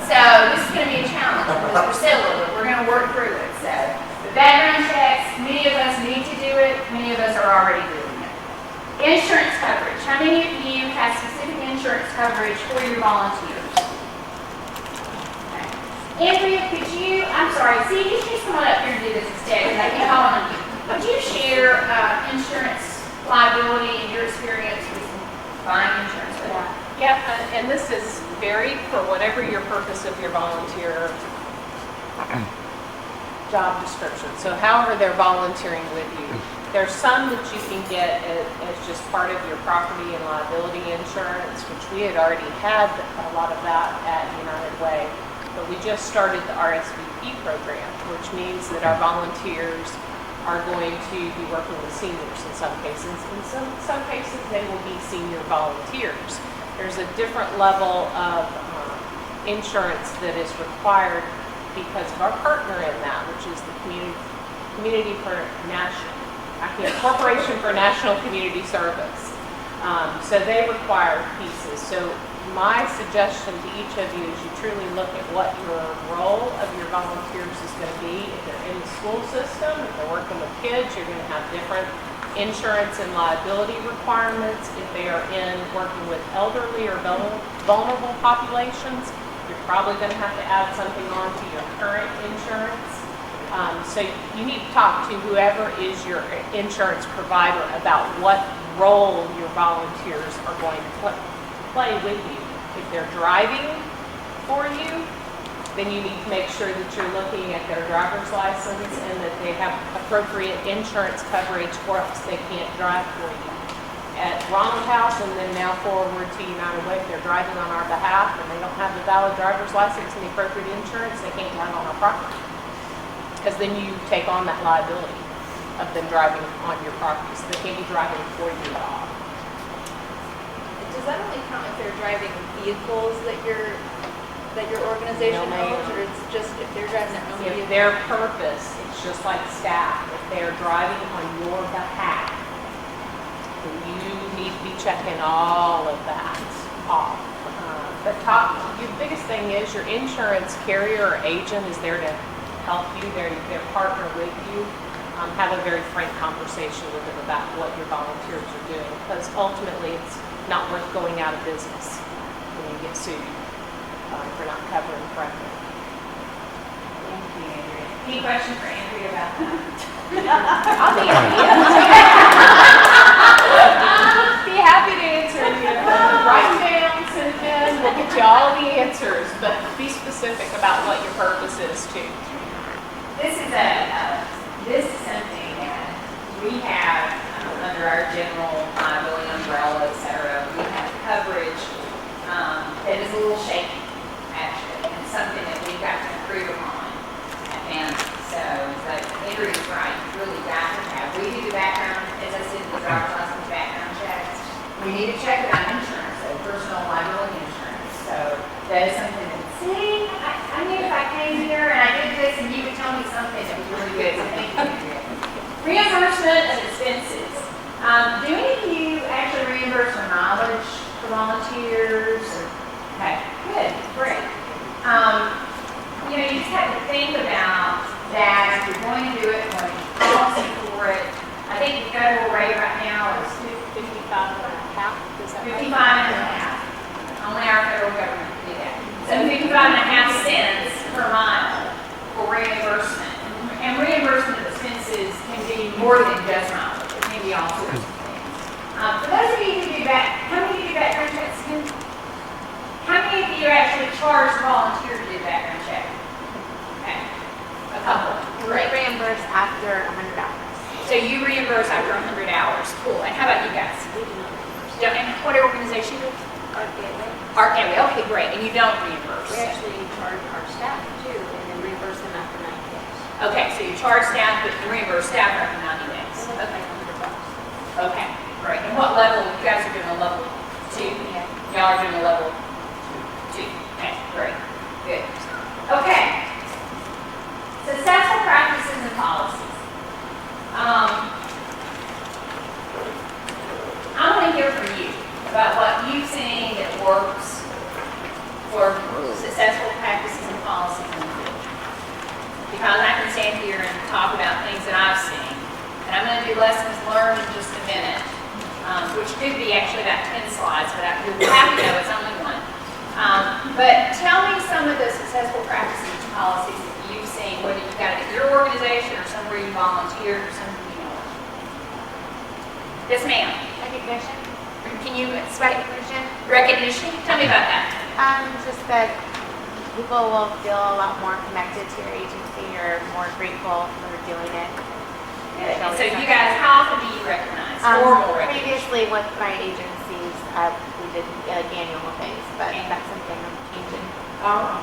So this is going to be a challenge because we're silly, but we're going to work through it. So the background checks, many of us need to do it. Many of us are already doing it. Insurance coverage. How many of you have specific insurance coverage for your volunteers? Okay. Andrea, could you, I'm sorry, see, you just come on up here and do this instead because I keep calling on you. Would you share insurance liability and your experience with buying insurance for that? Yeah, and this is varied for whatever your purpose of your volunteer job description. So however they're volunteering with you. There's some that you can get as just part of your property and liability insurance, which we had already had a lot of that at United Way. But we just started the RSVP program, which means that our volunteers are going to be working with seniors in some cases. In some cases, they will be senior volunteers. There's a different level of insurance that is required because of our partner in that, which is the Corporation for National Community Service. So they require pieces. So my suggestion to each of you is you truly look at what your role of your volunteers is going to be. If they're in the school system, if they're working with kids, you're going to have different insurance and liability requirements. If they are in working with elderly or vulnerable populations, you're probably going to have to add something on to your current insurance. So you need to talk to whoever is your insurance provider about what role your volunteers are going to play with you. If they're driving for you, then you need to make sure that you're looking at their driver's license and that they have appropriate insurance coverage or else they can't drive for you. At Ronald House and then now forward to United Way, if they're driving on our behalf and they don't have the valid driver's license and the appropriate insurance, they can't drive on our property. Because then you take on that liability of them driving on your property. So they can't be driving for you at all. Does that only count if they're driving vehicles that your organization owns, or it's just if they're driving their own If vehicle? their purpose, it's just like staff, if they're driving on your behalf, then you need to be checking all of that off. But your biggest thing is your insurance carrier or agent is there to help you, they're partner with you. Have a very frank conversation with them about what your volunteers are doing, because ultimately it's not worth going out of business when you get sued for not covering correctly. Thank you, Andrea. Any questions for Andrea about that? I'll be happy to answer you. Write them down, send them in, we'll get you all the answers, but be specific about what your purpose is too. This is something that we have under our general liability umbrella, et cetera. We have coverage that is a little shaky, actually, and something that we've got to improve upon at MANA. So, but Andrew's right, you really got to have. We do the background, as I said, the driver's license background checks. We need to check about insurance, so personal liability insurance. So that is something that, see, I knew if I came here and I did this and you would tell me something that was really good. So thank you, Andrea. Reimbursement of expenses. Do any of you actually reimburse for mileage for volunteers? Okay, good, great. You just have to think about that if you're going to do it, going to policy for it. I think the federal rate right now is 55 and a half, is that 55 right? and a half. Only our federal government can do that. So 55 and a half cents per mile for reimbursement. And reimbursement of expenses can be more than just mileage. It can be all sorts of things. For those of you who do how many of you do background checks? How many of you actually charge a volunteer to do background check? Okay, a couple. We reimburse after 100 hours. So you reimburse after 100 hours. Cool. And how about you guys? We do not reimburse. And what organization? Our gateway. Art Gateway. Okay, great. And you don't reimburse. We actually charge our staff too, and then reimburse them after 90 days. Okay, so you charge staff, but you reimburse staff after 90 days. And that's like $100. Okay, great. And what level? You guys are doing a level 2? Yeah. Y'all are doing a level 2. Okay, great. Good. Okay. Successful practices and policies. I want to hear from you about what you've seen that works for successful practices and policies in the field. Because I can stand here and talk about things that I've seen. And I'm going to do lessons learned in just a minute, which could be actually about 10 slides, but you'll have to know it's only one. But tell me some of the successful practices and policies that you've seen, whether you've got it at your organization or somewhere you volunteered or something you know. Yes, ma'am. Recognition. Can you explain Recognition. recognition? Tell me about that. Just that people will feel a lot more connected to your agency or more grateful for doing it. And so you guys, how often do you recognize? Formal recognition. Previously with my agencies, we did annual things, but that's something I'm changing. Oh,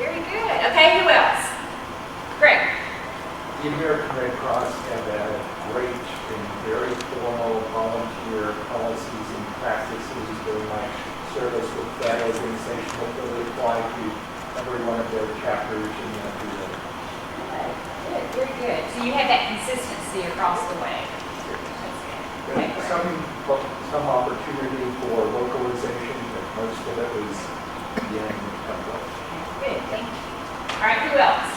very good. Okay, who else? Greg. The American Red Cross have a great and very formal volunteer policies and practices during my service with that organization that really apply to every one of their chapters in that field. Good, very good. So you had that consistency across the way. Okay, great. Some opportunity for localization, but most of it was in template. Good, thank you. All right, who else?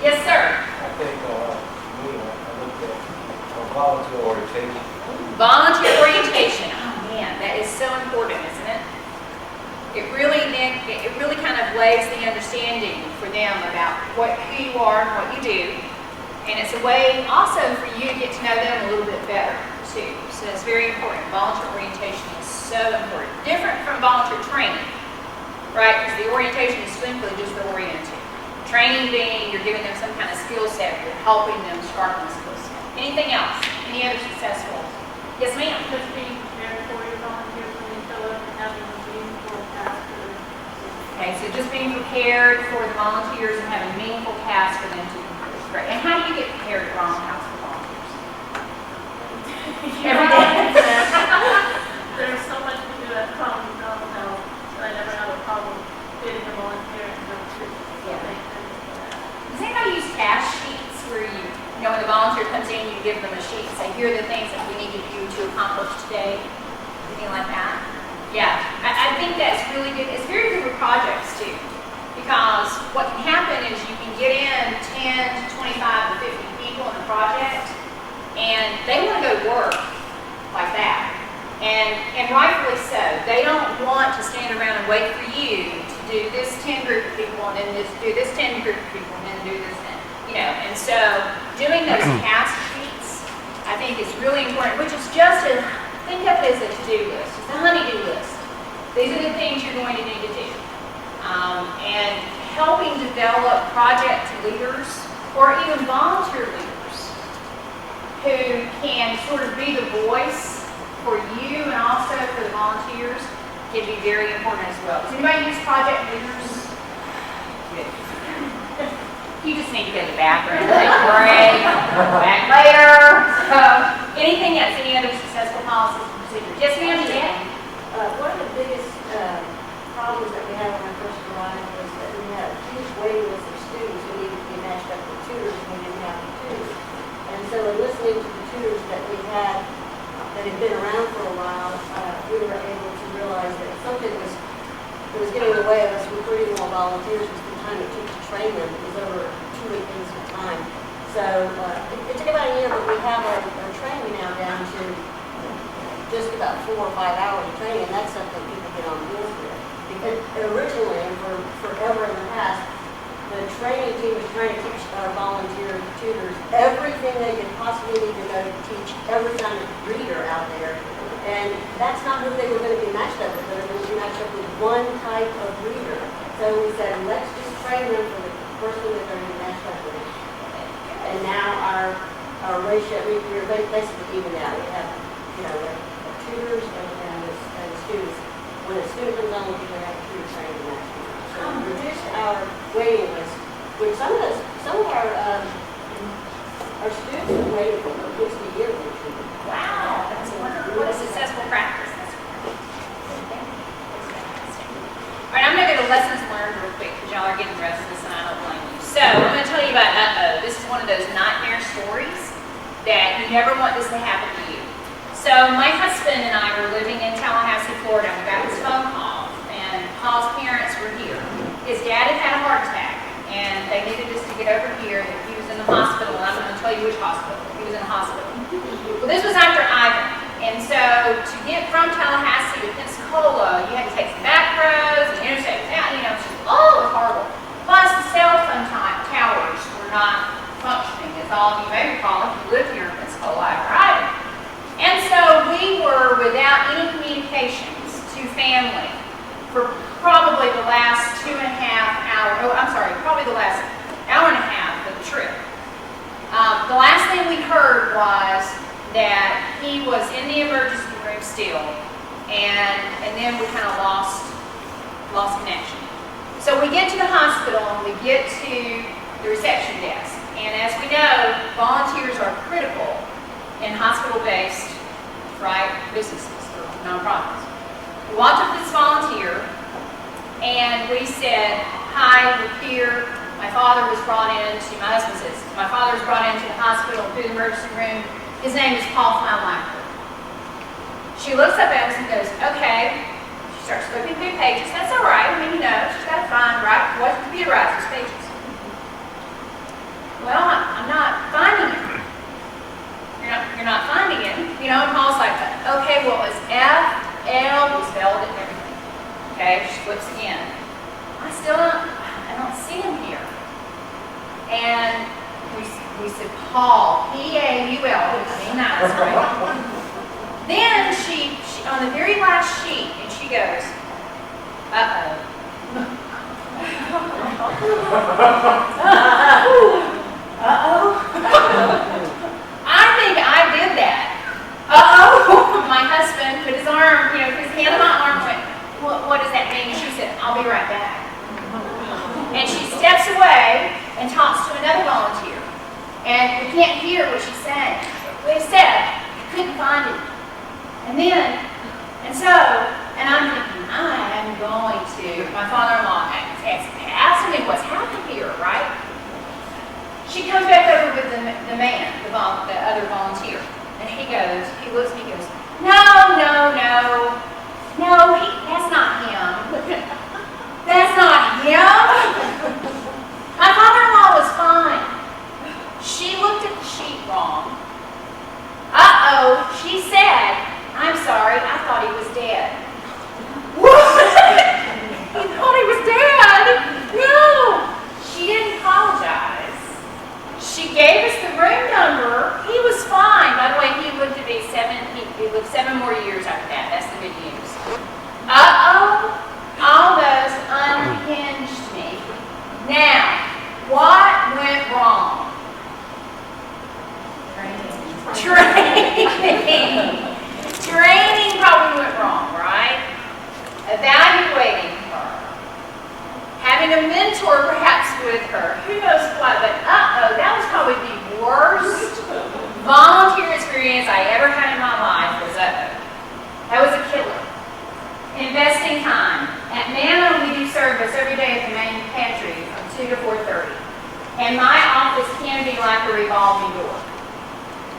Yes, sir. I think, I looked at volunteer orientation. Volunteer orientation. Oh man, that is so important, isn't it? It really kind of lays the understanding for them about who you are and what you do. And it's a way also for you to get to know them a little bit better too. So it's very important. Volunteer orientation is so important. Different from volunteer training, right? Because the orientation is simply just the orienting. Training being you're giving them some kind of skill set, you're helping them sharpen the skill set. Anything else? Any other successful? Yes, ma'am. Just being prepared for your volunteers when they show up and having a meaningful task. Okay, so just being prepared for the volunteers and having meaningful tasks for them to complete. Great. And how do you get prepared for House for volunteers? Every day. There's so much to do at home, so I never have a problem getting a volunteer and go through. Does anybody use task sheets where when the volunteer comes in, you give them a sheet and say, here are the things that we need you to accomplish today? Anything like that? Yeah, I think that's really good. It's very good for projects too. Because what can happen is you can get in 10 to 25 to 50 people in a project, and they want to go to work like that. And rightfully so. They don't want to stand around and wait for you to do this 10 group of people and then do this 10 group of people and then do this 10. And so doing those task sheets, I think is really important, which is just think of it as a to-do list. It's a honey-do list. These are the things you're going to need to do. And helping develop project leaders or even volunteer leaders who can sort of be the voice for you and also for the volunteers can be very important as well. Does anybody use project leaders? Good. You just need to go to the bathroom, take a break, back later. So, anything else? Any other successful policies and procedures? Yes, ma'am, yeah? One of the biggest problems that we have when I first arrived was that we had a huge waiting list of students who needed to be matched up with tutors and we didn't have the tutors. And so in listening had, that had been around for a while, we were able to realize that something was getting in the way of us recruiting more volunteers because the time it took to train them was over 2 weekends of time. So it took about a year, but we have our training now down to just about 4 or 5 hours of training, and that's something people get on board with. Because originally, and for forever in the past, the training team was trying to teach our volunteer tutors everything they could possibly need to know to teach every kind of reader out there. And that's not who they were going to be matched up with. They were going to be matched up with one type of reader. So we said, let's just train them for the person that they're going to be matched up with. And now our ratio, we're basically even out. We have, tutors and students. When a student comes on, we can have a tutor training match. So we reduced our waiting list, which some of our students have waited for at least a year for tutor. Wow, that's wonderful. What a successful practice. That's great. Fantastic. All right, I'm going to go to lessons learned real quick because y'all are getting restless and I don't blame you. So I'm going to tell you about uh-oh. This is one of those nightmare stories that you never want this to happen to you. So my husband and I were living in Tallahassee, Florida, and we got this phone call, and Paul's parents were here. His dad had a heart attack, and they needed us to get over here, and he was in the hospital, and I'm going to tell you which hospital. He was in the hospital. Well, this was after Ivan, and so to get from Tallahassee to Pensacola, you had to take some back roads and intersect out, it's just, it was horrible. Plus, the cell phone towers were not functioning, as all of you may recall if you lived here in Pensacola after Ivan. And so we were without any communications to family for probably the last 2.5 hours, probably the last hour and a half of the trip. The last thing we heard was that he was in the emergency room still, and then we kind of lost connection. So we get to the hospital and we get to the reception desk. And as we know, volunteers are critical in hospital-based, businesses or nonprofits. We walked up to this volunteer and we said, hi, we're here. My father was brought into, my husband says, my father was brought into the hospital through the emergency room. His name is Paul Feinlacher. She looks up at us and goes, okay. She starts flipping through pages. That's all right. She's got to find what computerizes pages. Well, I'm not finding it. You're not finding it. And Paul's like, okay, well, it's F, L, we spelled it and everything. Okay, she flips again. I don't see him here. And we said, Paul, P-A-U-L, that's right. Then she, on the very last sheet, and she goes, uh-oh. I think I did that. My husband put his arm, his hand on my arm, went, what does that mean? She said, I'll be right back. And she steps away and talks to another volunteer. And we can't hear what she's saying. We said, I couldn't find it. And I'm thinking, I am going to, my father-in-law asked me what's happened here, right? She comes back over with the other volunteer. And he looks at me and goes, no, that's not him. That's not him. My father-in-law was fine. She looked at the sheet wrong. She said, I'm sorry, I thought he was dead. What? He thought he was dead? No. She didn't apologize. She gave us the room number. He was fine. By the way, he lived to be 7. He lived 7 more years after that. That's the good news. Almost unhinged me. Now, what went wrong? Training probably went wrong, right? Evaluating her. Having a mentor perhaps with her. Who knows what, but that was probably the worst volunteer experience I ever had in my life was That was a killer. Investing time. At Nano, we do service every day at the main pantry from 2 to 4:30. And my office can be like a revolving door.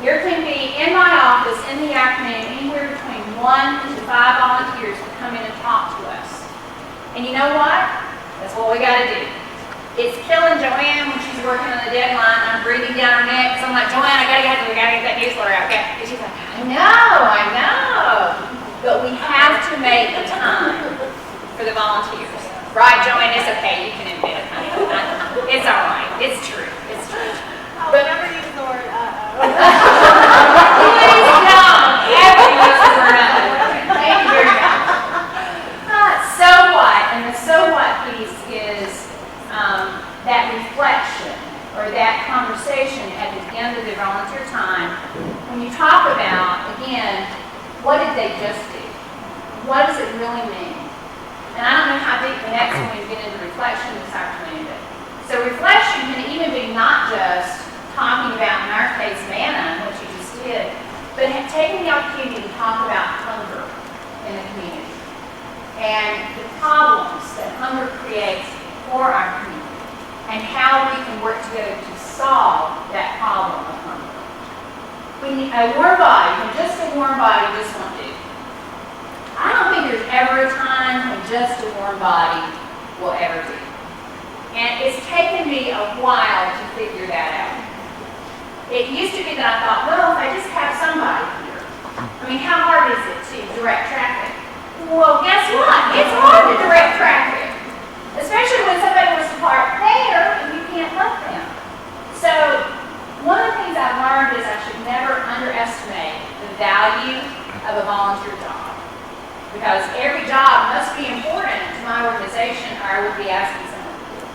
There can be in my office in the afternoon, anywhere between 1 to 5 volunteers would come in and talk to us. And you know what? That's what we got to do. It's killing Joanne when she's working on the deadline. I'm breathing down her neck. So I'm like, Joanne, we gotta get that newsletter out. Okay. And she's like, I know. But we have to make the time for the volunteers. Right, Joanne, it's okay. You can admit it. It's all right. It's true. It's true. I'll But- never use the word Please don't ever use the word Thank you very much. So what? And the so what piece is that reflection or that conversation at the end of the volunteer time when you talk about, again, what did they just do? What does it really mean? And I don't know how deep the next one we get into reflection this afternoon, but so reflection can even be not just talking about, in our case, manna, what you just did, but taking the opportunity to talk about hunger in the community and the problems that hunger creates for our community and how we can work together to solve that problem of hunger. We need a warm body, and just a warm body just won't do. I don't think there's ever a time when just a warm body will ever do. And it's taken me a while to figure that out. It used to be that I thought, well, if I just have somebody here, I mean, how hard is it to direct traffic? Well, guess what? It's hard to direct traffic, especially when somebody wants to park there and you can't let them. So one of the things I've learned is I should never underestimate the value of a volunteer job, because every job must be important to my organization or I would be asking someone to do it.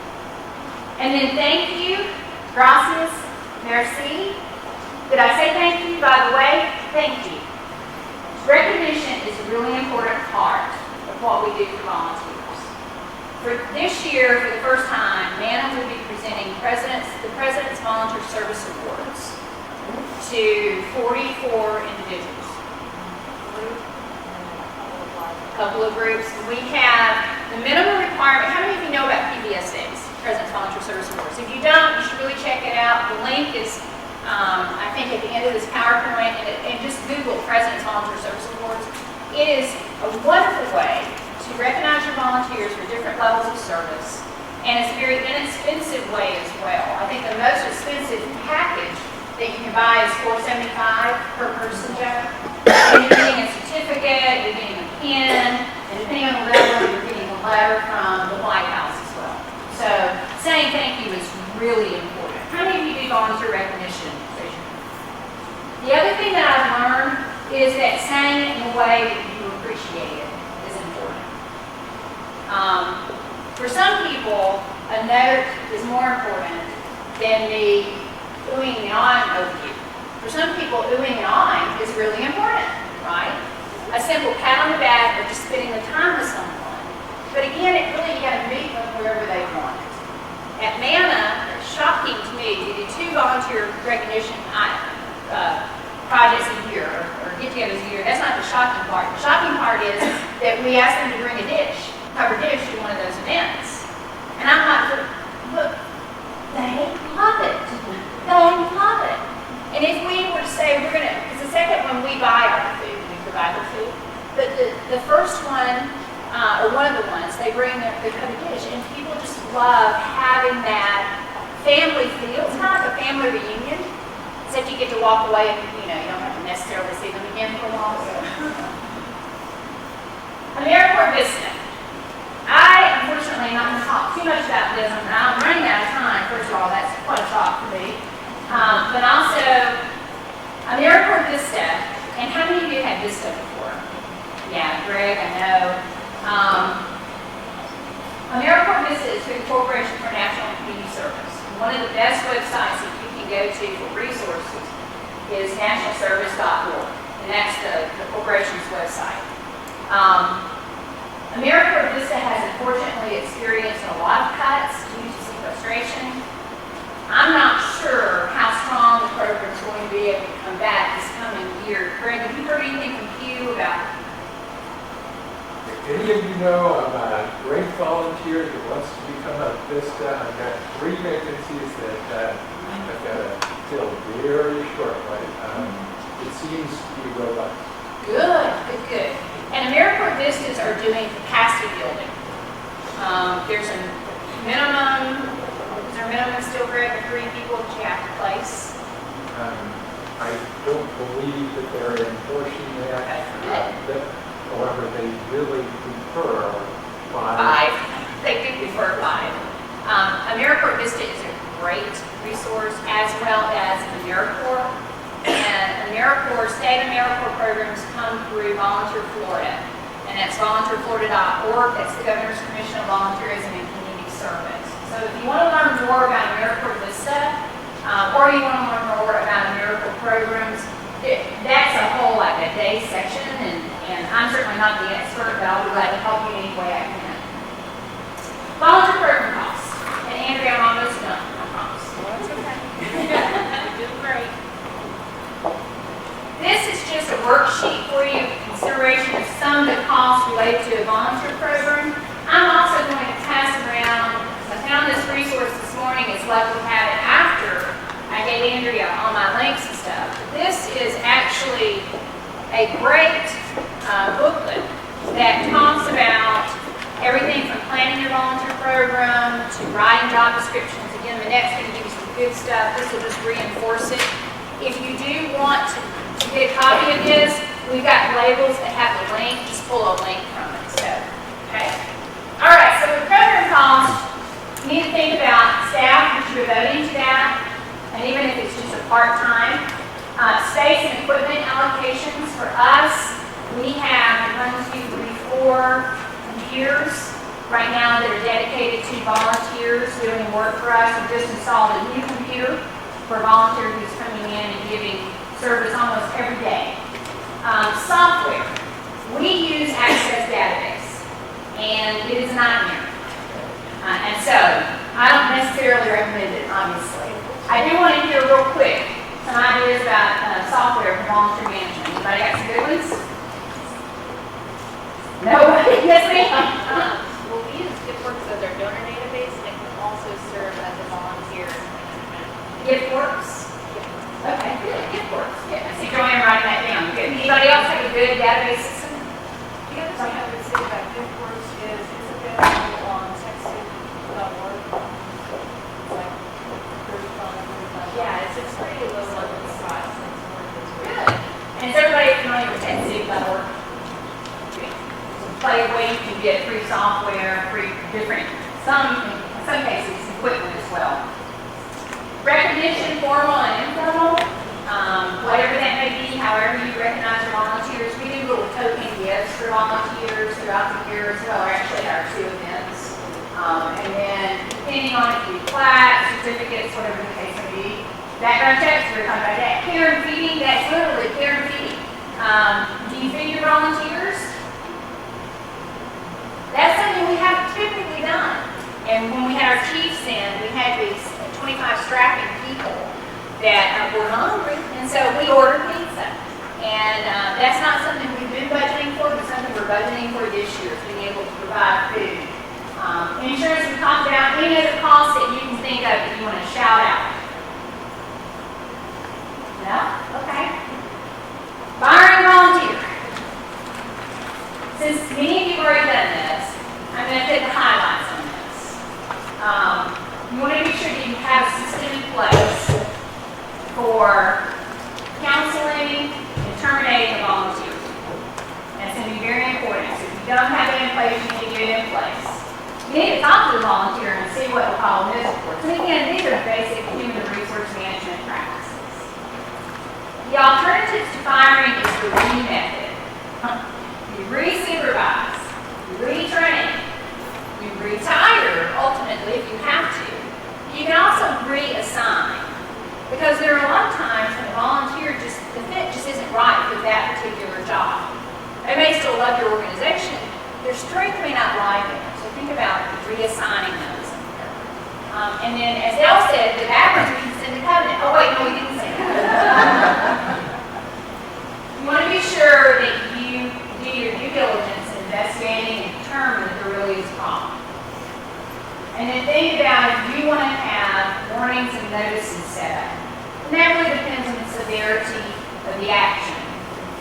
And then thank you, gracias, merci. Did I say thank you, by the way? Thank you. Recognition is a really important part of what we do for volunteers. For this year, for the first time, MANA will be presenting the President's Volunteer Service Awards to 44 individuals. A couple of groups. We have the minimum requirement. How many of you know about PVSAs, President's Volunteer Service Awards? If you don't, you should really check it out. The link is I think at the end of this PowerPoint, and just Google President's Volunteer Service Awards. It is a wonderful way to recognize your volunteers for different levels of service, and it's a very inexpensive way as well. I think the most expensive package that you can buy is $475 per person, Joe. And you're getting a certificate, you're getting a pin, and depending on the level, you're getting a letter from the White House as well. So saying thank you is really important. How many of you do volunteer recognition? The other thing that I've learned is that saying it in a way that you appreciate it is important. For some people, a note is more important than me oohing and awing over you. For some people, oohing and awing is really important, right? A simple pat on the back or just spending the time with someone. But again, you got to meet them wherever they want it. At MANA, it's shocking to me, we do 2 volunteer recognition projects a year, or get-togethers a year. That's not the shocking part. The shocking part is that we ask them to bring a dish, cover dish to one of those events. And I'm like, look, they love it. They love it. And if we were to say we're going to, because the second one we buy our food, we provide the food, but the first one, or one of the ones, they bring their covered dish, and people just love having that family feel. It's kind of like a family reunion, except you get to walk away and you don't have to necessarily see them again for a while. AmeriCorps Vista. I unfortunately am not going to talk too much about this. I'm running out of time. First of all, that's quite a shock for me. But also, AmeriCorps Vista. And how many of you had Vista before? Yeah, Greg, I know. AmeriCorps Vista is through the Corporation for National and Community Service. One of the best websites that you can go to for resources is nationalservice.org, and that's the corporation's website. AmeriCorps Vista has unfortunately experienced a lot of cuts due to sequestration. I'm not sure how strong the program is going to be able to come back this coming year. Greg, have you heard anything from Hugh about? Any of you know of a great volunteer that wants to become a VISTA? I've got 3 vacancies that I've got to fill very shortly. It's seems to be robust. Good, good, good. And AmeriCorps Vistas are doing capacity building. There's a minimum, is there a minimum still, Greg, of 3 people that you have to place? I don't believe that they're enforcing that. However, they really prefer 5. They do prefer 5. AmeriCorps Vista is a great resource, as well as AmeriCorps. And state AmeriCorps programs come through Volunteer Florida. And that's volunteerflorida.org. That's the Governor's Commission on Volunteerism and Community Service. So if you want to learn more about AmeriCorps Vista, or you want to learn more about AmeriCorps programs, that's a whole day section, and I'm certainly not the expert, but I'll be glad to help you any way I can. Volunteer program costs. And Andrea, I'm almost done, I promise. That's okay. You're doing great. This is just a worksheet for you, consideration of some of the costs related to a volunteer program. I'm also going to pass around, because I found this resource this morning, it's lucky to have it after I gave Andrea all my links and stuff. This is actually a great booklet that talks about everything from planning your volunteer program to writing job descriptions. Again, the next going to give you some good stuff. This will just reinforce it. If you do want to get a copy of this, we've got labels that have the link. Just pull a link from it. So, okay. All right. So the program cost, you need to think about staff that you're devoting to that, and even if it's just a part-time. Space and equipment allocations for us, we have 4 computers right now that are dedicated to volunteers doing work for us. We just installed a new computer for a volunteer who's coming in and giving service almost every day. Software. We use Access Database, and it is a nightmare. And so, I don't necessarily recommend it, obviously. I do want to hear real quick some ideas about software for volunteer management. Anybody got some good ones? No? Yes, ma'am? Well, we use GiftWorks as our donor database, and it can also serve as a volunteer management. GiftWorks? Okay, good. GiftWorks. Yeah, I see Joanne writing that down. Good. Anybody else have a good database system? The other thing I would say about GiftWorks is it's available on TechSoup.org. It's like 35. Yeah, it's pretty low level cost. Good. And is everybody familiar with TechSoup.org? Play where you can get free software, free different, in some cases, equipment as well. Recognition, formal and informal, whatever that may be, however you recognize your volunteers. We do little token gifts for volunteers throughout the year as well, or actually our 2 events. And then depending on if you do plaques, certificates, whatever the case may be. Background checks, we're talking about that. Care and feeding, that's literally care and feeding. Do you feed your volunteers? That's something we have typically done. And when we had our chiefs in, we had these 25 strapping people that were hungry, and so we ordered pizza. And that's not something we've been budgeting for, but something we're budgeting for this year, being able to provide food. Insurance, we talked about. Any other costs that you can think of that you want to shout out? No? Okay. Firing volunteer. Since many of you have already done this, I'm going to take the highlights on this. You want to make sure that you have a system in place for counseling and terminating a volunteer. That's going to be very important. So if you don't have it in place, you need to get it in place. You need to talk to the volunteer and see what the problem is, of course. And again, these are basic human resource management practices. The alternatives to firing is the re-method. You re-supervise, you retrain, you retire, ultimately, if you have to. You can also reassign, because there are a lot of times when a volunteer the fit just isn't right for that particular job. They may still love your organization, their strength may not lie there, so think about reassigning those. And then, as Dale said, the bad ones we can send to covenant. Oh wait, no, we didn't say that. You want to be sure that you do your due diligence in investigating and determine that there really is a problem. And then think about if you want to have warnings and notices set up. And that really depends on the severity of the action.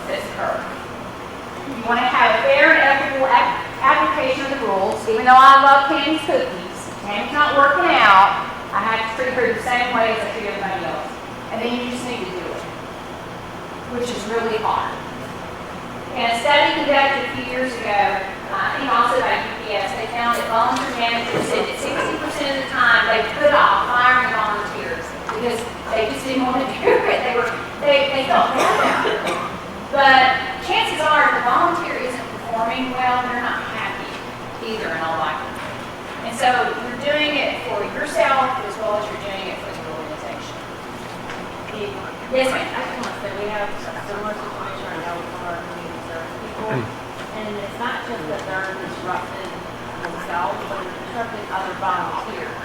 this occur. You want to have a fair and equitable application of the rules. Even though I love Tammy's cookies, Tammy's not working out, I have to treat her the same way as I treat everybody else. And then you just need to do it, which is really hard. In a study conducted a few years ago, I think also by UPS, they found that volunteer managers said that 60% of the time they put off hiring volunteers because they just didn't want to do it. They felt bad about it. But chances are, if the volunteer isn't performing well, they're not happy either in all likelihood. And so you're doing it for yourself as well as you're doing it for the organization. Yes, ma'am. I just want to say we have a similar situation right now with one of our community service people. And it's not just that they're disrupting themselves, but they're disrupting other volunteers.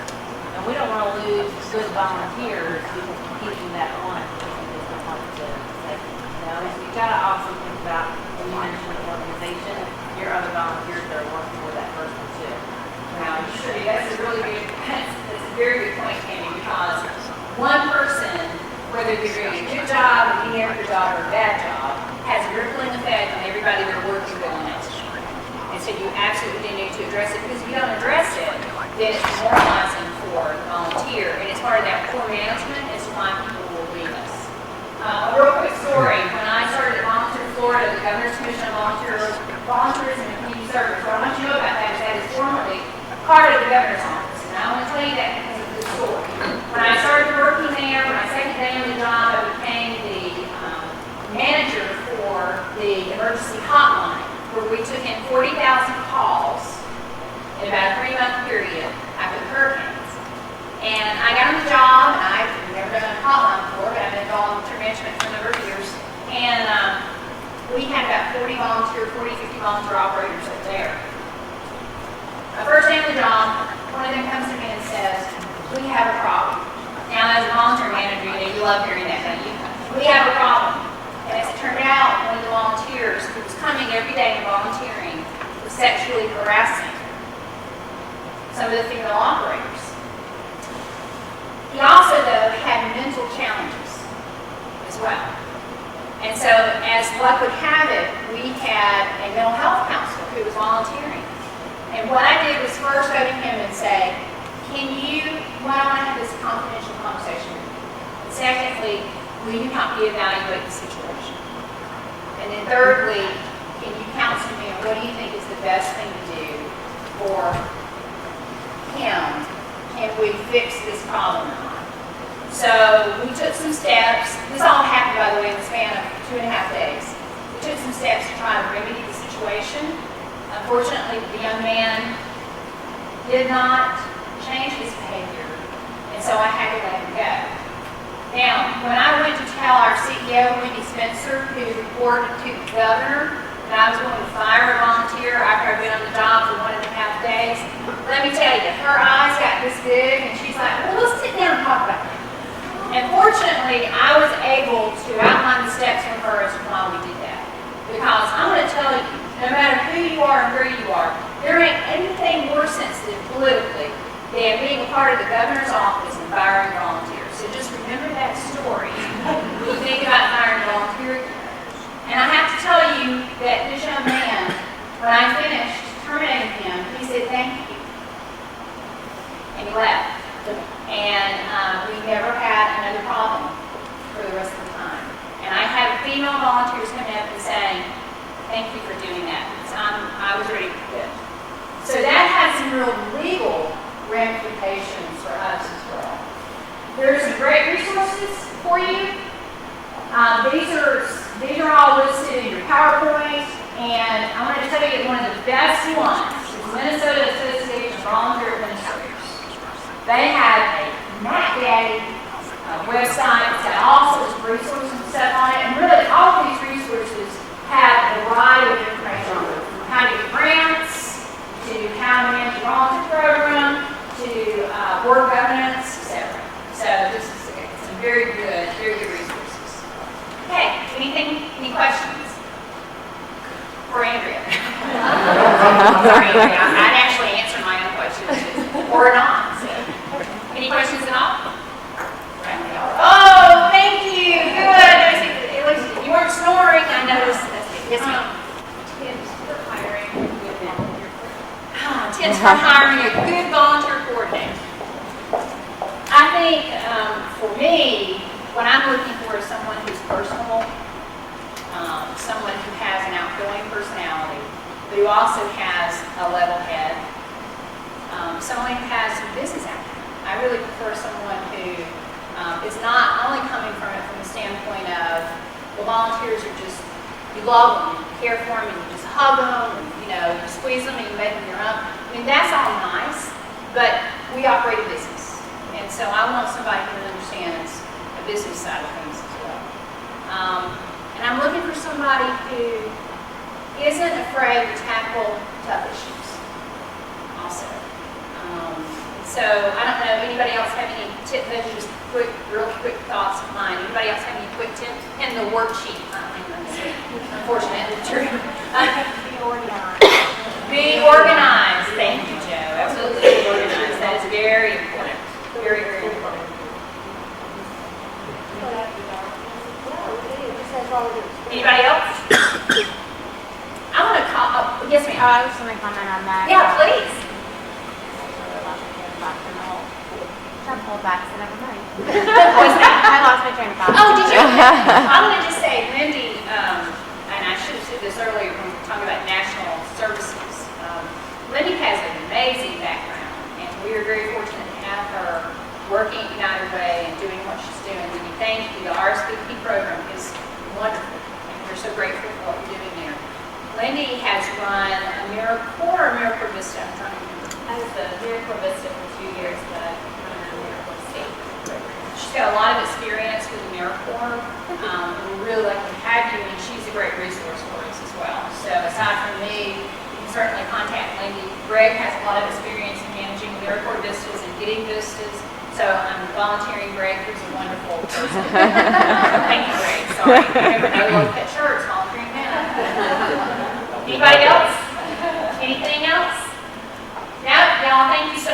And we don't want to lose good volunteers because we're keeping that one person who doesn't want to take it. So you got to also think about, when you mention the organization, your other volunteers that are working with that person too. Now, that's a really good, that's a very good point, Tammy, because one person, whether they're doing a good job, a mediocre job, or a bad job, has a rippling effect on everybody they're working with on that team. And so you absolutely need to address it, because if you don't address it, then it's demoralizing for the volunteer, and it's part of that poor management as to why people will leave us. A real quick story, when I started at Volunteer Florida, the Governor's Commission on Volunteerism and Community Service, what I want you to know about that is formerly part of the governor's office, and I want to tell you that because of this story. When I started working there, my second day on the job, I became the manager for the emergency hotline, where we took in 40,000 calls in about a 3-month period after the hurricanes. And I got on the job, and I've never done a hotline before, but I've been involved in volunteer management for a number of years. And we had about 50 volunteer operators up there. My first day on the job, one of them comes to me and says, "We have a problem." Now, as a volunteer manager, you love hearing that, don't you? We have a problem. And as it turned out, one of the volunteers who was coming every day and volunteering was sexually harassing some of the female operators. He also, though, had mental challenges as well. And so, as luck would have it, we had a mental health counselor who was volunteering. And what I did was first go to him and say, why don't I have this confidential conversation with you? And secondly, will you help me evaluate the situation? And then thirdly, can you counsel me on what do you think is the best thing to do for him? Can we fix this problem or not? So we took some steps. This all happened, by the way, in the span of 2.5 days. We took some steps to try to remedy the situation. Unfortunately, the young man did not change his behavior, and so I had to let him go. Now, when I went to tell our CEO, Wendy Spencer, who reported to the governor that I was going to fire a volunteer after I'd been on the job for 1.5 days, let me tell you, her eyes got this big, and she's like, "Well, let's sit down and talk about it." And fortunately, I was able to outline the steps for her as to why we did that. Because I'm going to tell you, no matter who you are and where you are, there ain't anything more sensitive politically than being a part of the governor's office and firing volunteers. So just remember that story when you think about firing volunteers. And I have to tell you that this young man, when I finished terminating him, he said, "Thank you." And he left. And we never had another problem for the rest of the time. And I had female volunteers coming up and saying, "Thank you for doing that." So I was ready to quit. So that had some real legal ramifications for us as well. There are some great resources for you. These are all listed in your PowerPoint, and I want to tell you that one of the best ones is Minnesota Association of Volunteer Administrators. They have a Mac Daddy website. It's got all sorts of resources and stuff on it, and really all of these resources have a variety of information on it, from how to get grants, to how to manage a volunteer program, to board governance, etc. So this is some very good resources. Okay, any questions for Andrea? Sorry, Andrea, I'd actually answer my own questions or not. So. Any questions at all? Oh, thank you. Good. You weren't snoring, I noticed. Yes, ma'am. Tips for hiring with volunteer. Tips for hiring a good volunteer coordinator. I think for me, what I'm looking for is someone who's personable, someone who has an outgoing personality, but who also has a level head, someone who has some business acumen. I really prefer someone who is not only coming from it from the standpoint of, well, volunteers are just, you love them, you care for them, and you just hug them, and, you know, you squeeze them and you make them your own. I mean, that's all nice, but we operate a business. And so I want somebody who understands the business side of things as well. And I'm looking for somebody who isn't afraid to tackle tough issues also. So I don't know, anybody else have any tips? Those are just real quick thoughts of mine. Anybody else have any quick tips? And the worksheet, unfortunately, true. Be organized. Be organized. Thank you, Joe. Absolutely be organized. That is very important. Very, very important. Anybody else? I want to call, oh, yes Oh, ma'am. I was going to comment on that. Yeah, please. Not hold back, so never mind. What's that? I lost my train of thought. Oh, did you? I want to just say, Lindy, and I should have said this earlier when we were talking about national services. Lindy has an amazing background, and we are very fortunate to have her working at United Way and doing what she's doing. Lindy, thank you. The RSVP program is wonderful, and we're so grateful for what you're doing there. Lindy has run AmeriCorps or AmeriCorps Vista. I'm trying to remember. I was the Miracle Vista for 2 years, but I'm a Miracle State. She's got a lot of experience with AmeriCorps. We really like to have you, and she's a great resource for us as well. So aside from me, you can certainly contact Lindy. Greg has a lot of experience in managing AmeriCorps Vistas and getting Vistas. So I'm volunteering Greg, who's a wonderful person. Thank you, Greg. Sorry. I never know low cut shirts, volunteering now. Anybody else? Anything else? No, y'all, thank you so